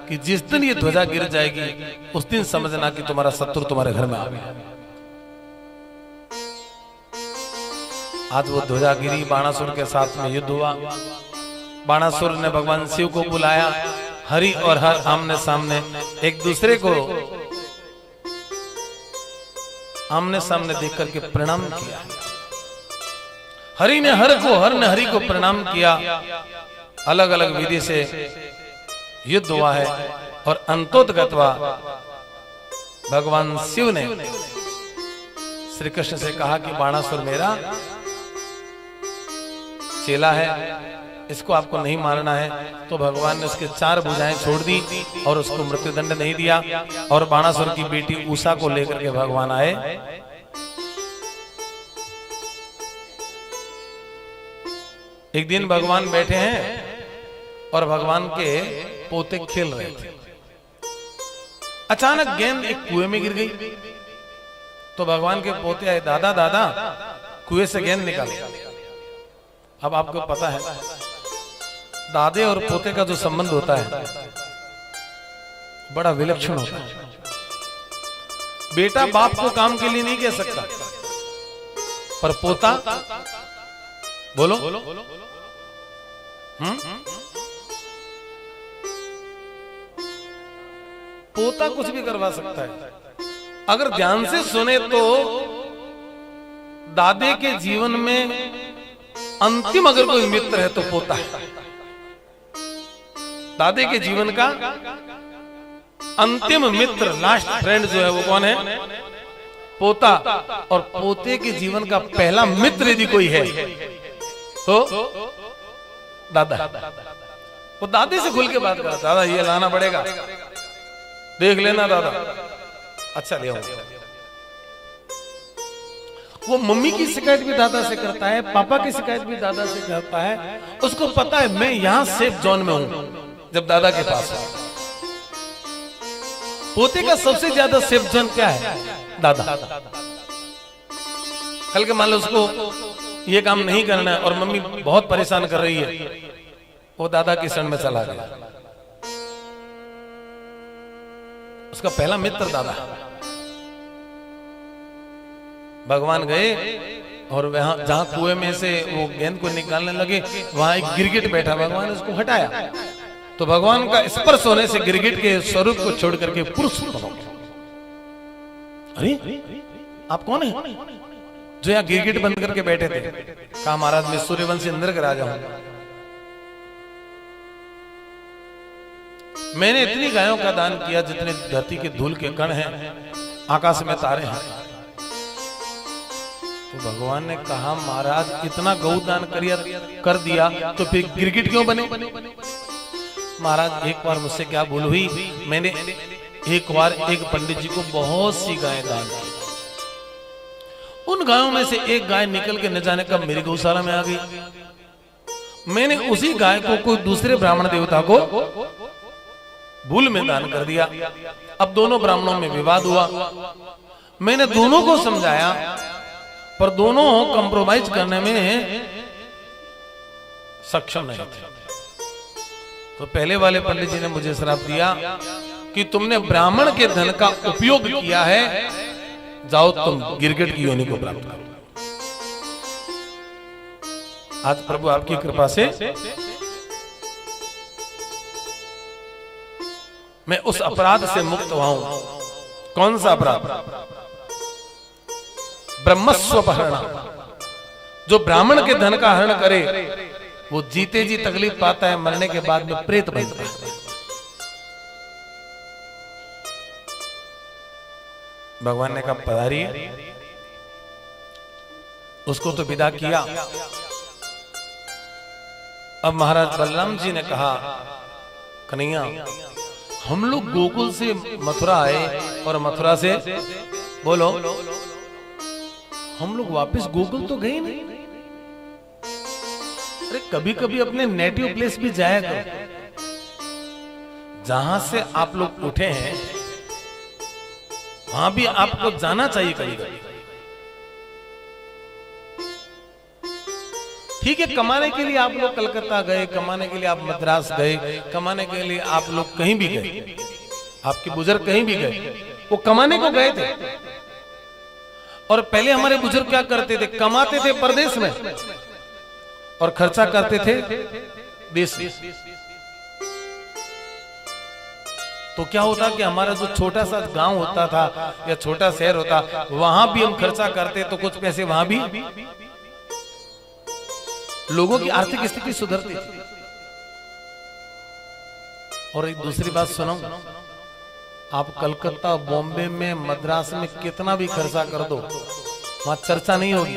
Speaker 1: कि जिस दिन ये ध्वजा गिर जाएगी उस दिन समझना कि तुम्हारा शत्रु तुम्हारे घर में आ गया। आज वो ध्वजा गिरी, बाणासुर के साथ में युद्ध हुआ। बाणासुर ने भगवान शिव को बुलाया, हरि और हर आमने सामने एक दूसरे को आमने सामने देख करके प्रणाम किया। हरि ने हर को, हर ने हरि को प्रणाम किया। अलग अलग विधि से युद्ध हुआ है, और अंतोतगत्वा भगवान शिव ने श्री कृष्ण से कहा कि बाणासुर मेरा चेला है, इसको आपको नहीं मारना है। तो भगवान ने उसके 4 भुजाएं छोड़ दी और उसको मृत्युदंड नहीं दिया। और बाणासुर की बेटी उषा को लेकर के भगवान आए। एक दिन भगवान बैठे हैं और भगवान के पोते खेल रहे थे। अचानक गेंद एक कुएं में गिर गई। तो भगवान के पोते आए, दादा दादा कुएं से गेंद निकाल। अब आपको पता है दादे और पोते का जो संबंध होता है बड़ा विलक्षण होता है। बेटा बाप को काम के लिए नहीं कह सकता, पर पोता बोलो पोता कुछ भी करवा सकता है। अगर ध्यान से सुने तो दादे के जीवन में अंतिम अगर कोई मित्र है तो पोता है। दादे के जीवन का अंतिम मित्र, लास्ट फ्रेंड जो है वो कौन है? पोता। और पोते के जीवन का पहला मित्र यदि कोई है तो दादा। वो दादे से खुल के बात करता, दादा ये लाना पड़ेगा, देख लेना दादा, अच्छा ले आऊंगा। वो मम्मी की शिकायत भी दादा से करता है, पापा की शिकायत भी दादा से करता है। उसको पता है मैं यहां सेफ जोन में हूं जब दादा के पास है। पोते का सबसे ज्यादा सेफ जोन क्या है? दादा। कल के मान लो उसको ये काम नहीं करना है और मम्मी बहुत परेशान कर रही है, वो दादा के शरण में चला गया। उसका पहला मित्र दादा। भगवान गए और वहां जहां कुएं में से वो गेंद को निकालने लगे, वहां एक गिरगिट बैठा, भगवान ने उसको हटाया तो भगवान का स्पर्श होने से गिरगिट के स्वरूप को छोड़ करके पुरुष बन गया। अरे आप कौन है जो यहाँ गिरगिट बंद करके बैठे थे? कहा महाराज मैं सूर्यवंशी इंद्र का राजा हूं, मैंने इतनी गायों का दान किया जितने धरती के धूल के कण हैं, आकाश में तारे हैं। तो भगवान ने कहा महाराज इतना गौदान कर दिया तो फिर गिरगिट क्यों बने? महाराज एक बार मुझसे क्या भूल हुई, मैंने एक बार एक पंडित जी को बहुत सी गायें दान की, उन गायों में से एक गाय निकल के न जाने कब मेरी गौशाला में आ गई। मैंने उसी गाय को कोई दूसरे ब्राह्मण देवता को भूल में दान कर दिया। अब दोनों ब्राह्मणों में विवाद हुआ, मैंने दोनों को समझाया पर दोनों कंप्रोमाइज करने में सक्षम नहीं थे। तो पहले वाले पंडित जी ने मुझे श्राप दिया कि तुमने ब्राह्मण के धन का उपयोग किया है, जाओ तुम गिरगिट की योनि को प्राप्त करो। आज प्रभु आपकी कृपा से मैं उस अपराध से मुक्त हुआ हूं। कौन सा अपराध? ब्रह्मस्वपहरण। जो ब्राह्मण के धन का हरण करे वो जीते जी तकलीफ पाता है, मरने के बाद में प्रेत बनता है। भगवान ने कहा पधारी, उसको तो विदा किया। अब महाराज बलराम जी ने कहा कन्हैया हम लोग गोकुल से मथुरा आए और मथुरा से बोलो हम लोग वापस गोकुल तो गए नहीं। अरे कभी कभी अपने नेटिव प्लेस भी जाया करो, जहां से आप लोग उठे हैं वहां भी आपको जाना चाहिए कभी कभी। ठीक है, कमाने के लिए आप लोग कलकत्ता गए, कमाने के लिए आप मद्रास गए, कमाने के लिए आप लोग कहीं भी गए, आपके बुजुर्ग कहीं भी गए, वो कमाने को गए थे। और पहले हमारे बुजुर्ग क्या करते थे? कमाते थे परदेश में और खर्चा करते थे देश में। तो क्या होता कि हमारा जो छोटा सा गांव होता था या छोटा शहर होता, वहां भी हम खर्चा करते तो कुछ पैसे वहां भी लोगों की आर्थिक स्थिति सुधरती थी। और एक दूसरी बात सुनो, आप कलकत्ता, बॉम्बे में, मद्रास में कितना भी खर्चा कर दो, वहां चर्चा नहीं होगी,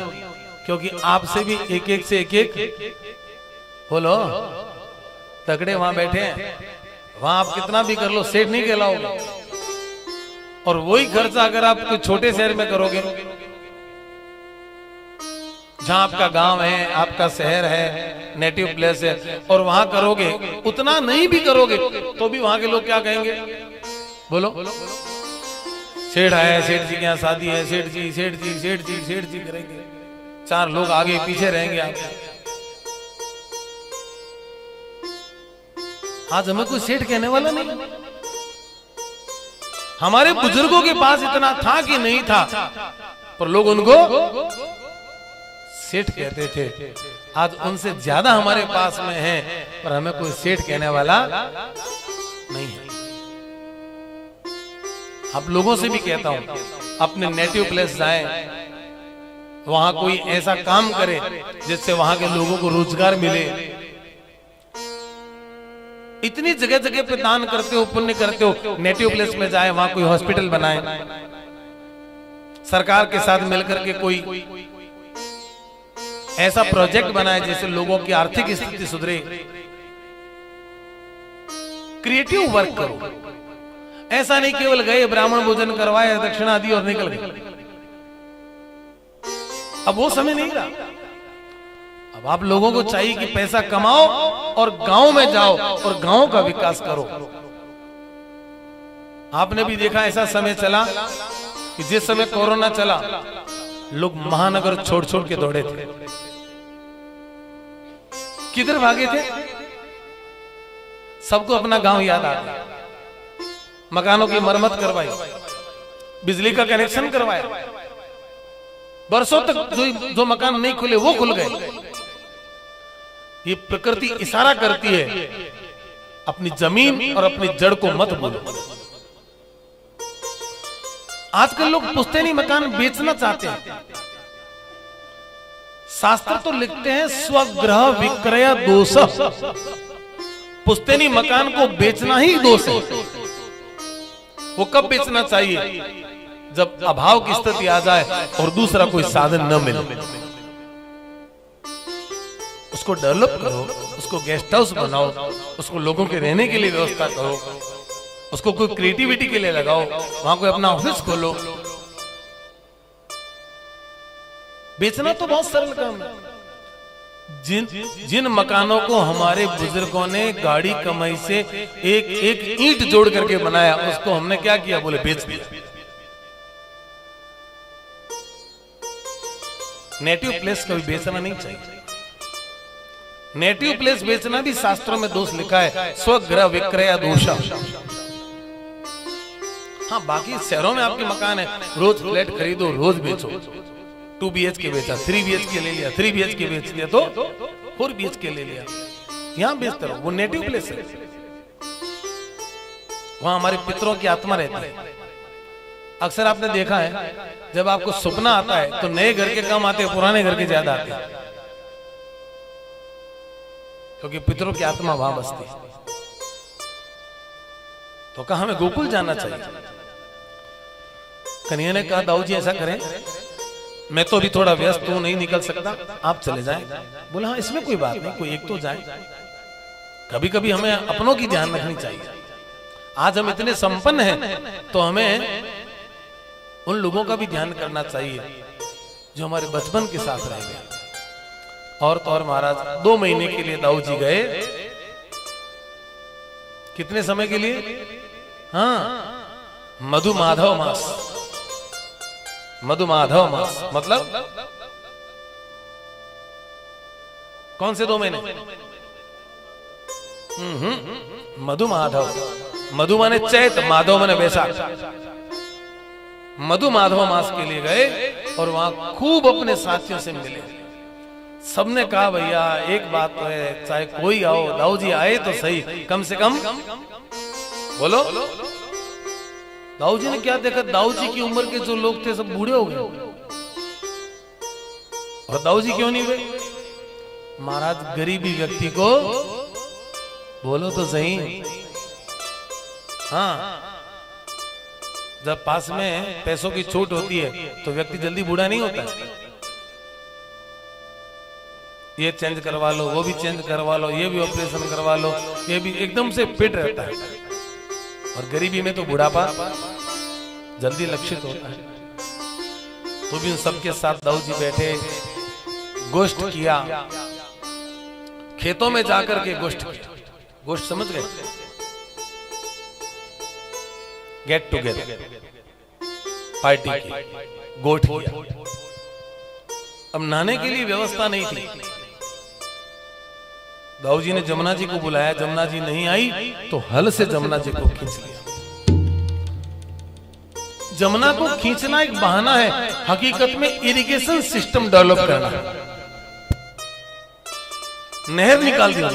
Speaker 1: क्योंकि आपसे भी एक एक से एक बोलो तगड़े वहां बैठे हैं। वहां आप कितना भी कर लो सेठ नहीं कहलाओगे। और वही खर्चा अगर आप कोई छोटे शहर में करोगे, जहां आपका गांव है, आपका शहर है, नेटिव प्लेस है, और वहां करोगे, उतना नहीं भी करोगे तो भी वहां के लोग क्या कहेंगे? बोलो सेठ है, सेठ जी के यहाँ शादी है, सेठ जी सेठ जी सेठ जी सेठ जी करेंगे, चार लोग आगे पीछे रहेंगे आपके। आज हमें कोई सेठ कहने वाला नहीं। हमारे बुजुर्गों के पास इतना था कि नहीं था, पर लोग उनको सेठ कहते थे। आज उनसे ज्यादा हमारे पास में है, पर हमें कोई सेठ कहने वाला नहीं है। आप लोगों से भी कहता हूं, अपने नेटिव प्लेस जाएं, वहां कोई ऐसा काम करे जिससे वहां के लोगों को रोजगार मिले। इतनी जगह जगह पे दान करते हो, पुण्य करते हो, नेटिव प्लेस में जाए, वहां कोई हॉस्पिटल बनाए, सरकार के साथ मिलकर के कोई ऐसा प्रोजेक्ट बनाए जिससे लोगों की आर्थिक स्थिति सुधरे। क्रिएटिव वर्क करो, ऐसा नहीं केवल गए, ब्राह्मण भोजन करवाए, दक्षिणा दी और निकल गए। अब वो समय नहीं रहा। अब आप लोगों को चाहिए कि पैसा कमाओ और गांव में जाओ और गांव का विकास करो। आपने भी देखा ऐसा समय चला कि जिस समय कोरोना चला, लोग महानगर छोड़ छोड़ के दौड़े थे। किधर भागे थे? सबको अपना गांव याद आ गया। मकानों की मरम्मत करवाई, बिजली का कनेक्शन करवाया, बरसों तक जो मकान नहीं खुले वो खुल गए। ये प्रकृति इशारा करती है, अपनी जमीन और अपनी जड़ को मत भूलो। आजकल लोग पुश्तैनी मकान बेचना चाहते हैं। शास्त्र तो लिखते हैं स्वगृह विक्रय दोष, पुश्तैनी मकान को बेचना ही दोष है। वो कब बेचना चाहिए? जब अभाव की स्थिति आ जाए और दूसरा कोई साधन न मिले। उसको डेवलप करो, उसको गेस्ट हाउस बनाओ, उसको लोगों के रहने के लिए व्यवस्था करो, उसको कोई क्रिएटिविटी के लिए लगाओ, वहां कोई अपना ऑफिस खोलो। बेचना तो बहुत सरल काम है। जिन मकानों को हमारे बुजुर्गों ने गाड़ी कमाई से एक एक ईंट जोड़ करके बनाया, उसको हमने क्या किया? बोले बेच दिया। नेटिव प्लेस कभी बेचना नहीं चाहिए। नेटिव प्लेस बेचना भी शास्त्रों में दोष लिखा है, स्वगृह विक्रय दोष। हाँ, बाकी शहरों में आपके मकान है, रोज फ्लैट खरीदो, रोज बेचो। 2 BHK बेचा, 3 BHK ले लिया, 3 BHK बेच लिया तो 4 BHK ले लिया। यहां बेचते रहो, वो नेटिव प्लेस है। वहां हमारे पितरों की आत्मा रहती है। अक्सर आपने देखा है, जब आपको सपना आता है तो नए घर के कम आते हैं, पुराने घर के ज्यादा आते हैं, क्योंकि पितरों की आत्मा वहां बसती है। तो कहा हमें गोकुल जाना चाहिए। कन्हैया ने कहा दाऊ जी ऐसा करें, मैं तो अभी थोड़ा व्यस्त हूं, नहीं निकल सकता, आप चले जाएं। बोला हाँ, इसमें कोई बात नहीं, कोई एक तो जाए। कभी कभी हमें अपनों की ध्यान रखनी चाहिए। आज हम इतने संपन्न हैं तो हमें उन लोगों का भी ध्यान करना चाहिए जो हमारे बचपन के साथ रह गए। और तो और महाराज 2 महीने के लिए दाऊ जी गए। कितने समय के लिए? हाँ, मधु माधव मास। मधु माधव मास मतलब कौन से 2 महीने? मधु माधव। मधु माने चैत, माधव माने वैशाख। मधु माधव मास के लिए गए और वहां खूब अपने साथियों से मिले। सबने कहा भैया एक बात तो है, चाहे कोई आओ, दाऊ जी आए तो सही, कम से कम बोलो। दाऊ जी ने क्या देखा? दाऊ जी की उम्र के जो लोग थे सब बूढ़े हो गए, और दाऊ जी क्यों नहीं गए? महाराज गरीबी व्यक्ति को बोलो तो सही। हाँ, जब पास में पैसों की छूट होती है तो व्यक्ति जल्दी बूढ़ा नहीं होता। ये चेंज करवा लो, वो भी चेंज करवा लो, ये भी ऑपरेशन करवा लो, ये भी एकदम से फिट रहता है। और गरीबी में तो बुढ़ापा जल्दी लक्षित होता है। तो भी उन सबके साथ दाऊ जी बैठे, गोष्ठ किया, खेतों में जाकर के गोष्ठ किया। गोष्ठ समझ गए? गेट टुगेदर, पार्टी की, गोष्ठ किया। अब नहाने के लिए व्यवस्था नहीं थी। दाऊ जी ने जमुना जी को बुलाया, जमुना जी नहीं आई तो हल से जमुना जी को खींच लिया। जमुना को खींचना एक बहाना है, हकीकत में इरिगेशन सिस्टम डेवलप करना है। नहर निकाल दिया।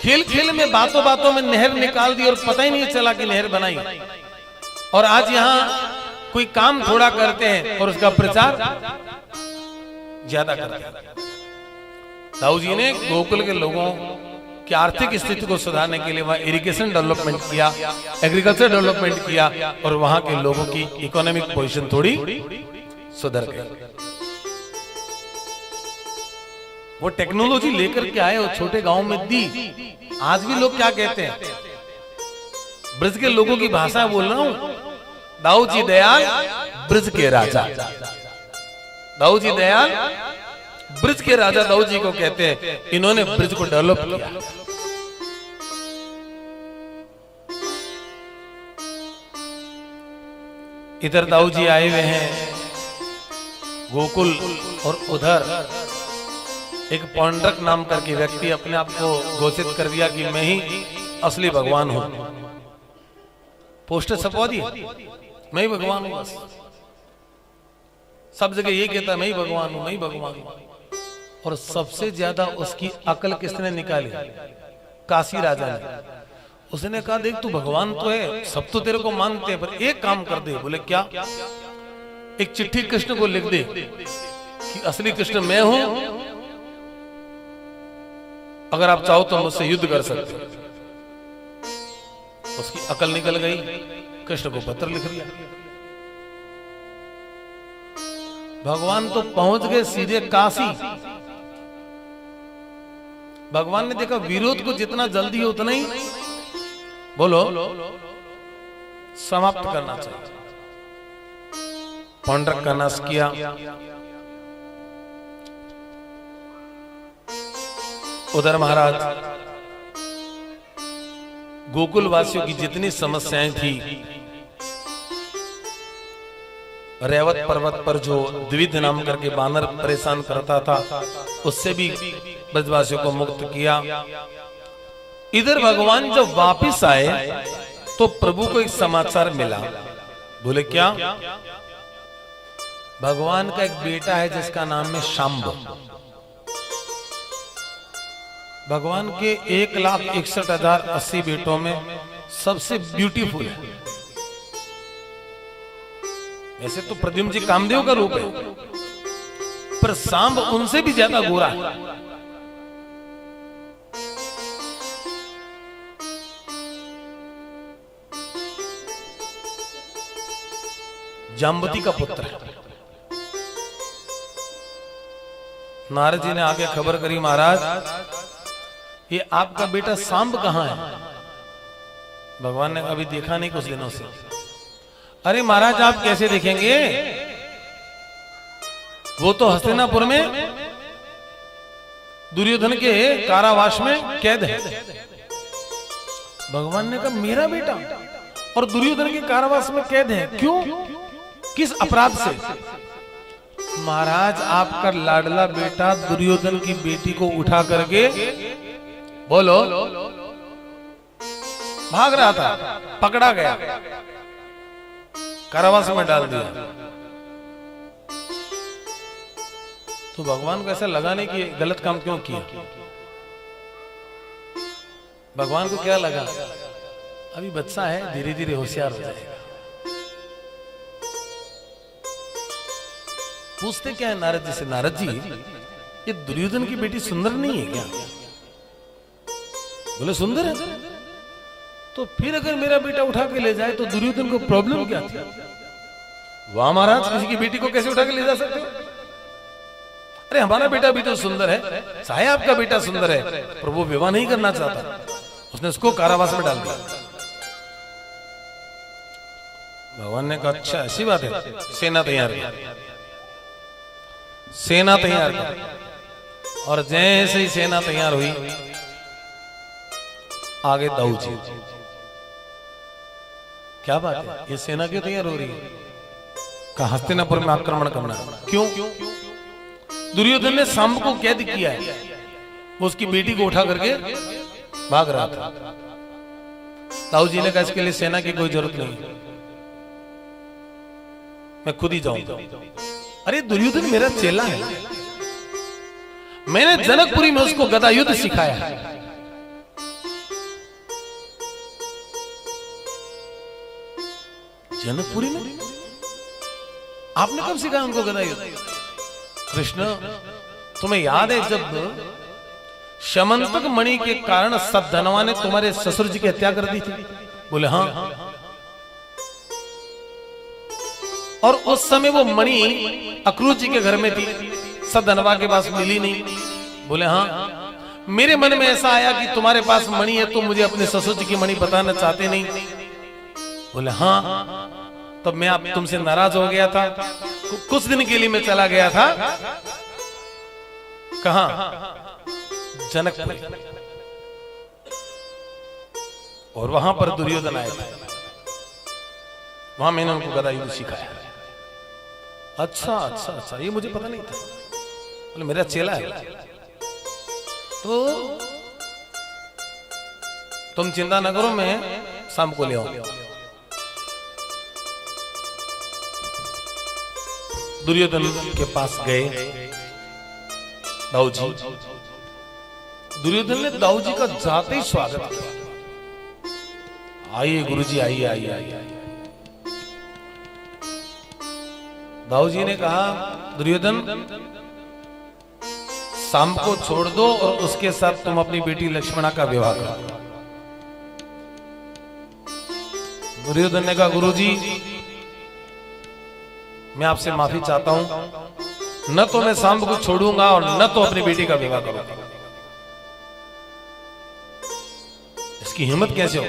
Speaker 1: खेल खेल में, बातों बातों में नहर निकाल दी और पता ही नहीं चला कि नहर बनाई। और आज यहां कोई काम थोड़ा करते हैं और उसका प्रचार ज्यादा करते हैं। दाऊ जी ने गोकुल के लोगों की आर्थिक स्थिति को सुधारने के लिए वहां इरिगेशन डेवलपमेंट किया, एग्रीकल्चर डेवलपमेंट किया, और वहां के लोगों की इकोनॉमिक पोजीशन थोड़ी सुधर गई। वो टेक्नोलॉजी लेकर के आए और छोटे गांव में दी। आज भी लोग क्या कहते हैं? ब्रज के लोगों की भाषा बोल रहा हूं। दाऊ जी दयाल ब्रज के राजा। दाऊ जी दयाल ब्रज के राजा दाऊ जी को कहते हैं। इन्होंने ब्रज को डेवलप किया। इधर दाऊ जी आए हुए हैं गोकुल, और उधर एक पौंड्रक नाम करके व्यक्ति अपने आप को घोषित कर दिया कि मैं ही असली भगवान हूं। पोस्टर छपवा दिए, मैं ही भगवान हूं, बस सब जगह ये कहता है मैं ही भगवान हूं, मैं ही भगवान हूं। और सबसे ज्यादा उसकी अकल किसने निकाली? काशी राजा ने। उसने कहा देख तू भगवान तो है, सब तो तेरे को मानते हैं, पर एक काम कर दे। बोले क्या? एक चिट्ठी कृष्ण को लिख दे कि असली कृष्ण मैं हूं, अगर आप चाहो तो मुझसे युद्ध कर सकते हो। उसकी अकल निकल गई, कृष्ण को पत्र लिख दिया। भगवान तो पहुंच गए सीधे काशी। भगवान ने देखा विरोध को जितना जल्दी हो उतना ही बोलो समाप्त करना चाहिए। पौंड्रक का नाश किया। उधर महाराज गोकुल वासियों की जितनी समस्याएं थी, रेवत पर्वत पर जो द्विविध नाम करके बानर परेशान करता था, उससे भी ब्रजवासियों को मुक्त किया। इधर भगवान जब वापिस आए तो प्रभु को एक समाचार मिला। बोले क्या? भगवान का एक बेटा है जिसका नाम है शांब। भगवान के 1,61,080 बेटों में सबसे ब्यूटीफुल है। वैसे तो प्रद्युम्न जी कामदेव का रूप है, पर सांब उनसे भी ज्यादा गोरा है। जाम्बती का पुत्र है। नारद जी ने आगे खबर करी, महाराज ये आपका बेटा सांब कहां है? भगवान ने अभी देखा नहीं कुछ दिनों से। अरे महाराज आप कैसे देखेंगे, वो तो हस्तिनापुर में दुर्योधन के कारावास में कैद है। भगवान ने कहा मेरा बेटा और दुर्योधन के कारावास में कैद है, क्यों? किस अपराध से? महाराज आपका लाडला बेटा दुर्योधन की बेटी को उठा करके बोलो भाग रहा था, पकड़ा गया, कारावास में डाल दिया। तो भगवान को ऐसा लगा नहीं कि गलत काम क्यों किया। भगवान को क्या लगा, अभी बच्चा है, धीरे धीरे होशियार हो जाएगा। पूछते क्या है नारद जी से, नारद जी ये दुर्योधन की बेटी सुंदर नहीं है क्या? बोले सुंदर है। तो फिर अगर मेरा बेटा उठा के ले जाए तो दुर्योधन को प्रॉब्लम क्या थी? वाह महाराज, किसी की बेटी को कैसे उठा के ले जा सकते हो? अरे हमारा बेटा भी तो सुंदर है, चाहे आपका बेटा सुंदर है, पर वो विवाह नहीं करना चाहता, उसने उसको कारावास में डाल दिया। भगवान ने कहा अच्छा ऐसी बात है, सेना तैयार कर। सेना तैयार कर। और जैसे ही सेना तैयार हुई, आगे दाऊ जी। क्या बात है, ये सेना क्यों तैयार हो रही है? कहा हस्तिनापुर में आक्रमण करना। क्यों? दुर्योधन ने सांब को कैद किया है, वो उसकी बेटी को उठा करके भाग रहा था। दाऊ जी ने कहा इसके लिए सेना की कोई जरूरत नहीं, मैं खुद ही जाऊंगा। अरे दुर्योधन मेरा चेला है, मैंने जनकपुरी में उसको गदा युद्ध सिखाया है। जनकपुरी में? आपने कब सिखाया उनको गदा युद्ध? कृष्ण तुम्हें याद है जब शमंतक मणि के कारण सद्धनवा ने तुम्हारे ससुर जी की हत्या कर दी थी? बोले हाँ। और उस समय वो मणि अक्रूर जी के घर में थी, सद्धनवा के पास मिली नहीं। बोले हाँ। मेरे मन में ऐसा आया कि तुम्हारे पास मणि है, तुम मुझे अपने ससुर जी की मणि बताना चाहते नहीं। बोले हाँ। तब मैं आप तुमसे नाराज हो गया था, कुछ दिन के लिए मैं चला गया था। कहां? जनकपुर। और वहां पर दुर्योधन आए थे, वहां मैंने उनको गदा युद्ध सिखाया। अच्छा अच्छा अच्छा, ये मुझे पता नहीं था। बोले मेरा चेला है। तो तुम चिंता न करो, मैं शाम को ले आऊं। दुर्योधन के पास गए दाऊ जी। दुर्योधन ने दाऊ जी का जाते ही स्वागत किया। आइए गुरुजी, आइए आइए आइए। दाऊ जी ने कहा, दुर्योधन शाम को छोड़ दो और उसके साथ तुम अपनी बेटी लक्ष्मणा का विवाह करो। दुर्योधन ने कहा, गुरुजी मैं आपसे माफी चाहता हूं, न तो मैं शाम को छोड़ूंगा और न तो अपनी बेटी का विवाह करूंगा। इसकी हिम्मत कैसे हो?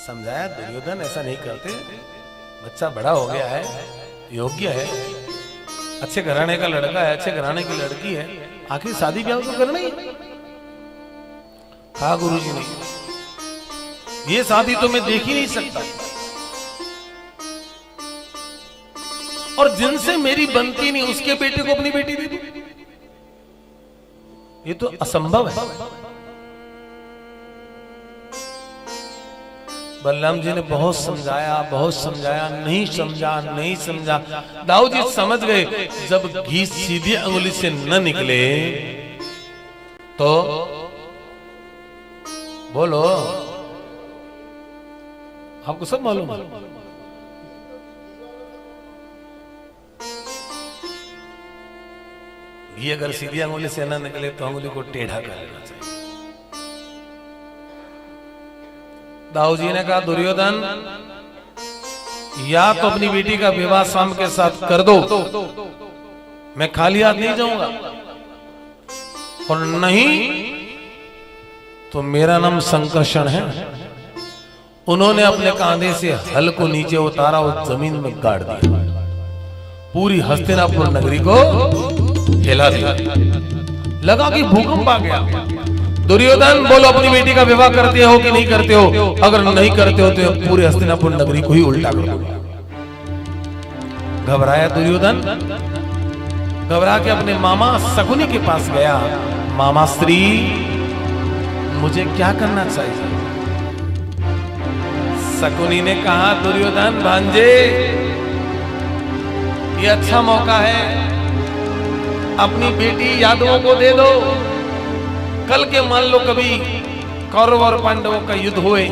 Speaker 1: समझाया, दुर्योधन ऐसा नहीं करते, बच्चा बड़ा हो गया है, योग्य है, अच्छे घराने का लड़का है, अच्छे घराने की लड़की है, आखिर शादी ब्याह तो करना ही। कहा, गुरुजी नहीं, ये शादी तो मैं देख ही नहीं सकता, और जिनसे मेरी बनती नहीं उसके बेटे को अपनी बेटी दे दूं, ये तो असंभव है। बलराम जी ने बहुत समझाया, नहीं समझा। दाऊ जी समझ गए, जब घी सीधी अंगुली से न निकले तो बोलो, आपको सब मालूम है। घी अगर सीधी अंगुली से न निकले तो अंगुली को टेढ़ा कर लेना चाहिए। दाऊ जी ने कहा, दुर्योधन या तो अपनी बेटी का विवाह शाम के साथ कर दो, मैं खाली हाथ नहीं जाऊंगा, और नहीं तो मेरा नाम संकर्षण है। उन्होंने अपने कांधे से हल को नीचे उतारा और जमीन में गाड़ दिया, पूरी हस्तिनापुर नगरी को हिला दिया, लगा कि भूकंप आ गया। दुर्योधन बोलो, अपनी बेटी का विवाह करते हो कि नहीं करते हो? अगर नहीं करते हो तो पूरे हस्तिनापुर नगरी को ही उल्टा कर दूंगा। घबराया दुर्योधन, घबरा के अपने मामा शकुनी के पास गया। मामा श्री, मुझे क्या करना चाहिए? शकुनी ने कहा, दुर्योधन भांजे, ये अच्छा मौका है, अपनी बेटी यादवों को दे दो। कल के मान लो कभी कौरव और पांडवों का युद्ध हुए,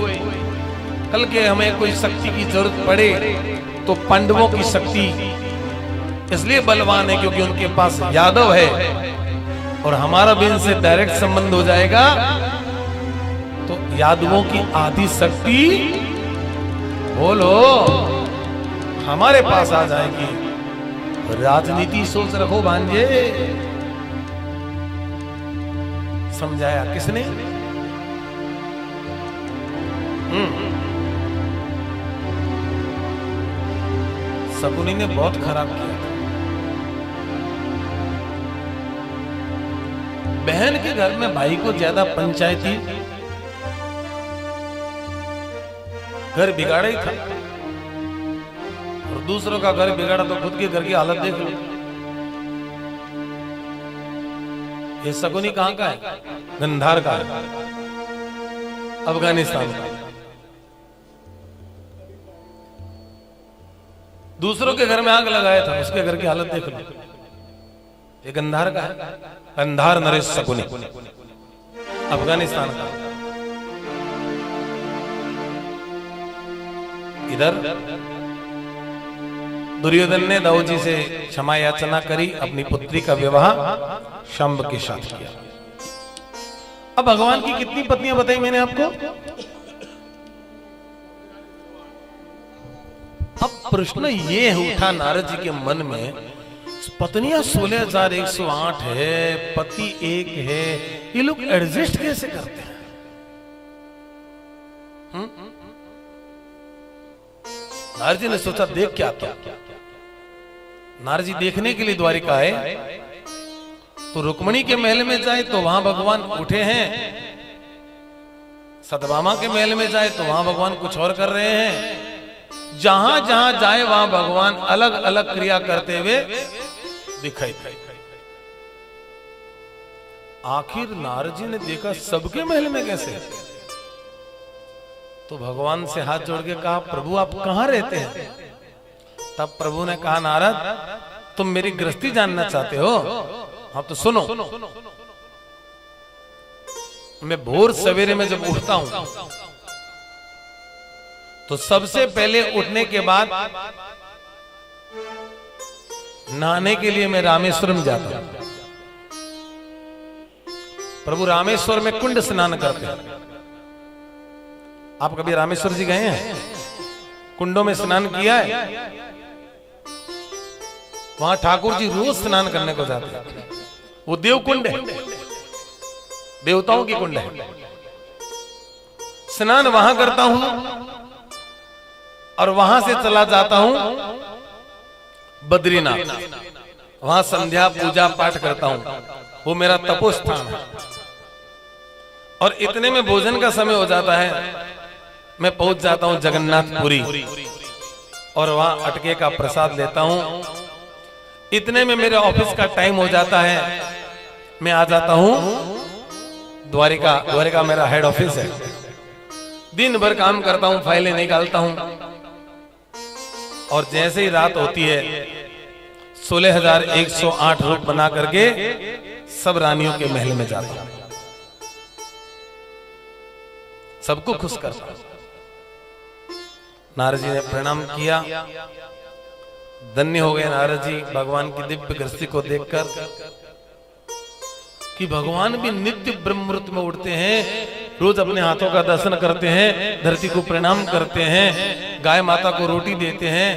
Speaker 1: कल के हमें कोई शक्ति की जरूरत पड़े तो पांडवों की शक्ति इसलिए बलवान है क्योंकि उनके पास यादव है, और हमारा भी इनसे डायरेक्ट संबंध हो जाएगा, तो यादवों की आधी शक्ति बोलो हमारे पास आ जाएगी। राजनीति सोच रखो भांजे। समझाया किसने? शकुनी ने बहुत खराब किया। बहन के घर में भाई को ज्यादा पंचायती घर बिगाड़ा ही था, और दूसरों का घर बिगाड़ा तो खुद के घर की हालत देख लो। ये शकुनी कहां का है? गंधार का है, अफगानिस्तान का। दूसरों के घर में आग लगाया था, उसके घर की हालत देख लो। ये गंधार का है, गंधार नरेश शकुनी, अफगानिस्तान का। इधर दुर्योधन ने दाऊ जी से क्षमा याचना करी, अपनी पुत्री का विवाह शंभ के साथ किया। अब भगवान की कितनी पत्नियां बताई मैंने आपको? अब प्रश्न ये उठा नारद जी के मन में, पत्नियां 16,108 है, पति एक है, ये लोग एडजस्ट कैसे करते हैं? नारद जी ने सोचा, देख क्या क्या। नारद जी देखने के लिए द्वारिका आए, तो रुक्मणी के महल में जाए तो वहां भगवान उठे हैं, सत्यभामा के महल में जाए तो वहां भगवान कुछ और कर रहे हैं। जहां जहां जाए वहां भगवान अलग अलग क्रिया करते हुए दिखाई दे। आखिर नारद जी ने देखा सबके महल में कैसे? तो भगवान से हाथ जोड़ के कहा, प्रभु आप कहां रहते हैं? तब प्रभु ने कहा, नारद तुम मेरी गृहस्थी जानना चाहते हो? हाँ तो सुनो, मैं भोर सवेरे में जब उठता हूं तो सबसे पहले उठने के बाद नहाने के लिए मैं रामेश्वरम जाता हूं। प्रभु रामेश्वर में कुंड स्नान करते हैं। आप कभी रामेश्वर जी गए हैं? कुंडों में स्नान किया है? वहां ठाकुर जी रोज स्नान करने को जाते हैं। वो देव कुंड है, देवताओं की कुंड है। स्नान वहां करता हूं और वहां से चला जाता हूं बद्रीनाथ। वहां संध्या पूजा पाठ करता हूं, वो मेरा तपोस्थान है। और इतने में भोजन का समय हो जाता है, मैं पहुंच जाता हूं जगन्नाथपुरी और वहां अटके का प्रसाद लेता हूं। इतने में मेरे ऑफिस का टाइम हो जाता है, मैं आ जाता हूं द्वारिका। द्वारिका मेरा हेड ऑफिस है। दिन भर काम करता हूं, फाइलें निकालता हूं और जैसे ही रात होती है 16,108 रूप बना करके सब रानियों के महल में जाता हूं, सबको खुश करता हूं। नारद जी ने प्रणाम किया। धन्य हो गए नारद जी भगवान की दिव्य गृहस्थी को देखकर कि भगवान भी नित्य ब्रह्म मुहूर्त में उठते हैं, रोज अपने हाथों का दर्शन करते हैं, धरती को प्रणाम करते हैं, गाय माता को रोटी देते हैं,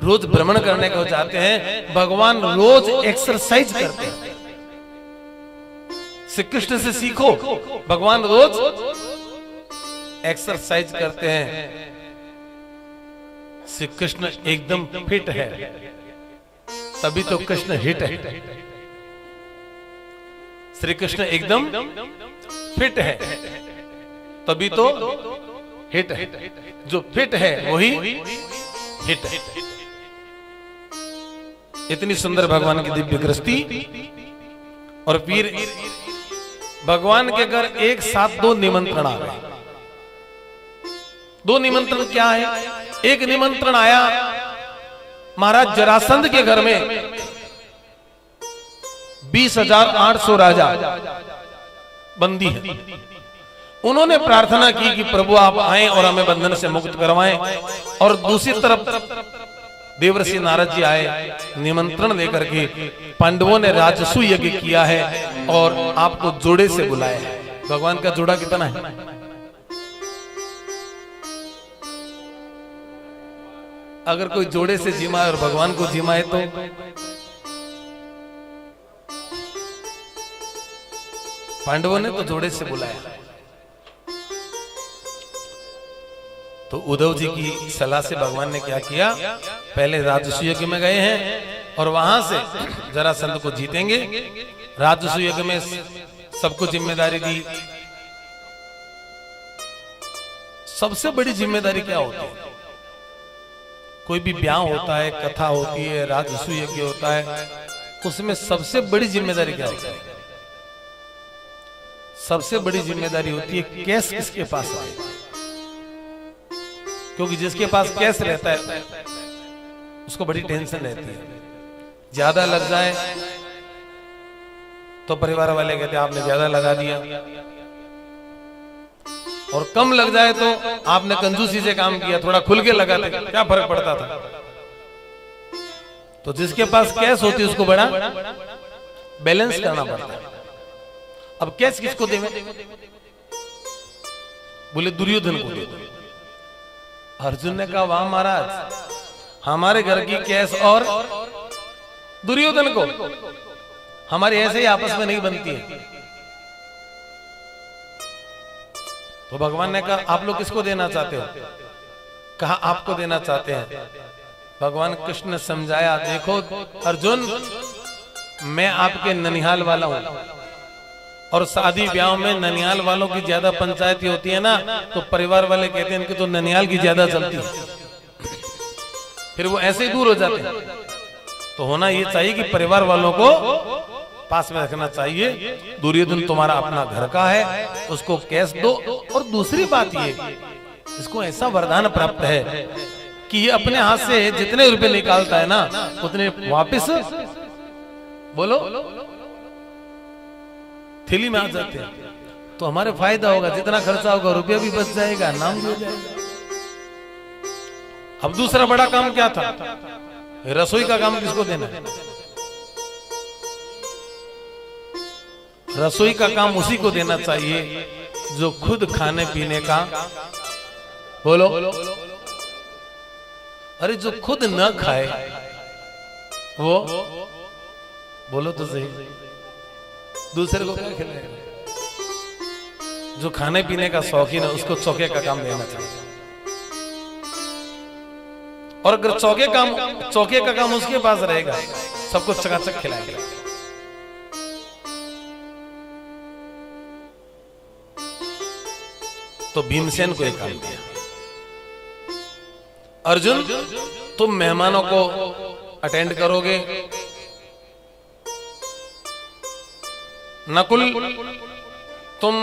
Speaker 1: रोज भ्रमण करने को जाते हैं। भगवान रोज एक्सरसाइज करते हैं। श्री कृष्ण से सीखो, भगवान रोज एक्सरसाइज करते हैं। श्री कृष्ण एकदम फिट है, तभी तो कृष्ण हिट है। श्री कृष्ण एकदम फिट है, तभी तो हिट है। जो फिट है वही हिट है। इतनी सुंदर भगवान की दिव्य गृहस्थी। और फिर भगवान के घर एक साथ 2 निमंत्रण आ गए। 2 निमंत्रण क्या है? एक निमंत्रण आया महाराज जरासंध के घर में 20,800 राजा बंदी है। उन्होंने प्रार्थना की कि प्रभु आप आए और हमें बंधन से मुक्त करवाएं। और दूसरी तरफ देवर्षि नारद जी आए निमंत्रण लेकर के। पांडवों ने राजसू यज्ञ किया है और आपको जोड़े से बुलाया है। भगवान का जोड़ा कितना है? अगर कोई जोड़े से जिमाए और भगवान को जिमाए तो पांडवों ने तो जोड़े से बुलाया। तो उद्धव जी की सलाह से भगवान ने क्या किया? पहले राजसू यज्ञ में गए हैं और वहां से जरासंध को जीतेंगे। राजसू यज्ञ में सबको जिम्मेदारी दी। सबसे बड़ी जिम्मेदारी क्या होती है? कोई भी ब्याह होता है, कथा होती है, राजसू यज्ञ होता है, उसमें सबसे बड़ी जिम्मेदारी क्या होती है? सबसे बड़ी जिम्मेदारी होती है कैश किसके पास है। क्योंकि जिसके पास कैश रहता है उसको बड़ी टेंशन रहती है। ज्यादा लग जाए तो परिवार वाले कहते हैं आपने ज्यादा लगा दिया, और कम लग जाए तो आपने कंजूसी से काम किया, थोड़ा खुल के लगा ले, क्या फर्क पड़ता था। तो जिसके पास कैश होती है उसको बड़ा बैलेंस करना पड़ता है। अब कैश किसको देवे? बोले दुर्योधन को दे। अर्जुन ने कहा वाह महाराज, हमारे घर की कैश और दुर्योधन को, हमारी ऐसे ही आपस में नहीं बनती है। तो भगवान ने कहा आप लोग किसको देना चाहते हो? कहा आपको देना चाहते हैं। भगवान कृष्ण ने समझाया, देखो अर्जुन, मैं आपके ननिहाल वाला हूं और शादी ब्याह में ननिहाल वालों की ज्यादा पंचायती होती है ना, तो परिवार वाले कहते हैं इनकी तो ननिहाल की ज्यादा चलती है, फिर वो ऐसे ही दूर हो जाते हैं। तो होना ये चाहिए कि परिवार वालों को पास में रखना चाहिए। दुर्योधन तुम्हारा अपना घर का है, उसको कैश दो। और दूसरी बात ये, इसको ऐसा वरदान प्राप्त है कि ये अपने हाथ से जितने रुपए निकालता है ना उतने वापस बोलो थैली में आ जाते हैं। तो हमारे फायदा होगा, जितना खर्चा होगा रुपया भी बच जाएगा, नाम भी हो जाएगा। अब दूसरा बड़ा काम क्या था? रसोई का काम किसको देना है? रसोई का काम उसी को देना चाहिए जो खुद खाने पीने का बोलो, अरे जो खुद न खाए वो बोलो तो सही, दूसरे को क्या खिलाएगा? जो खाने पीने का शौकीन है उसको चौके का काम देना चाहिए। और अगर चौके का काम उसके पास रहेगा, सबको चकाचक खिलाएगा। तो भीमसेन को एक काम दिया, अर्जुन तुम मेहमानों को अटेंड करोगे, नकुल तुम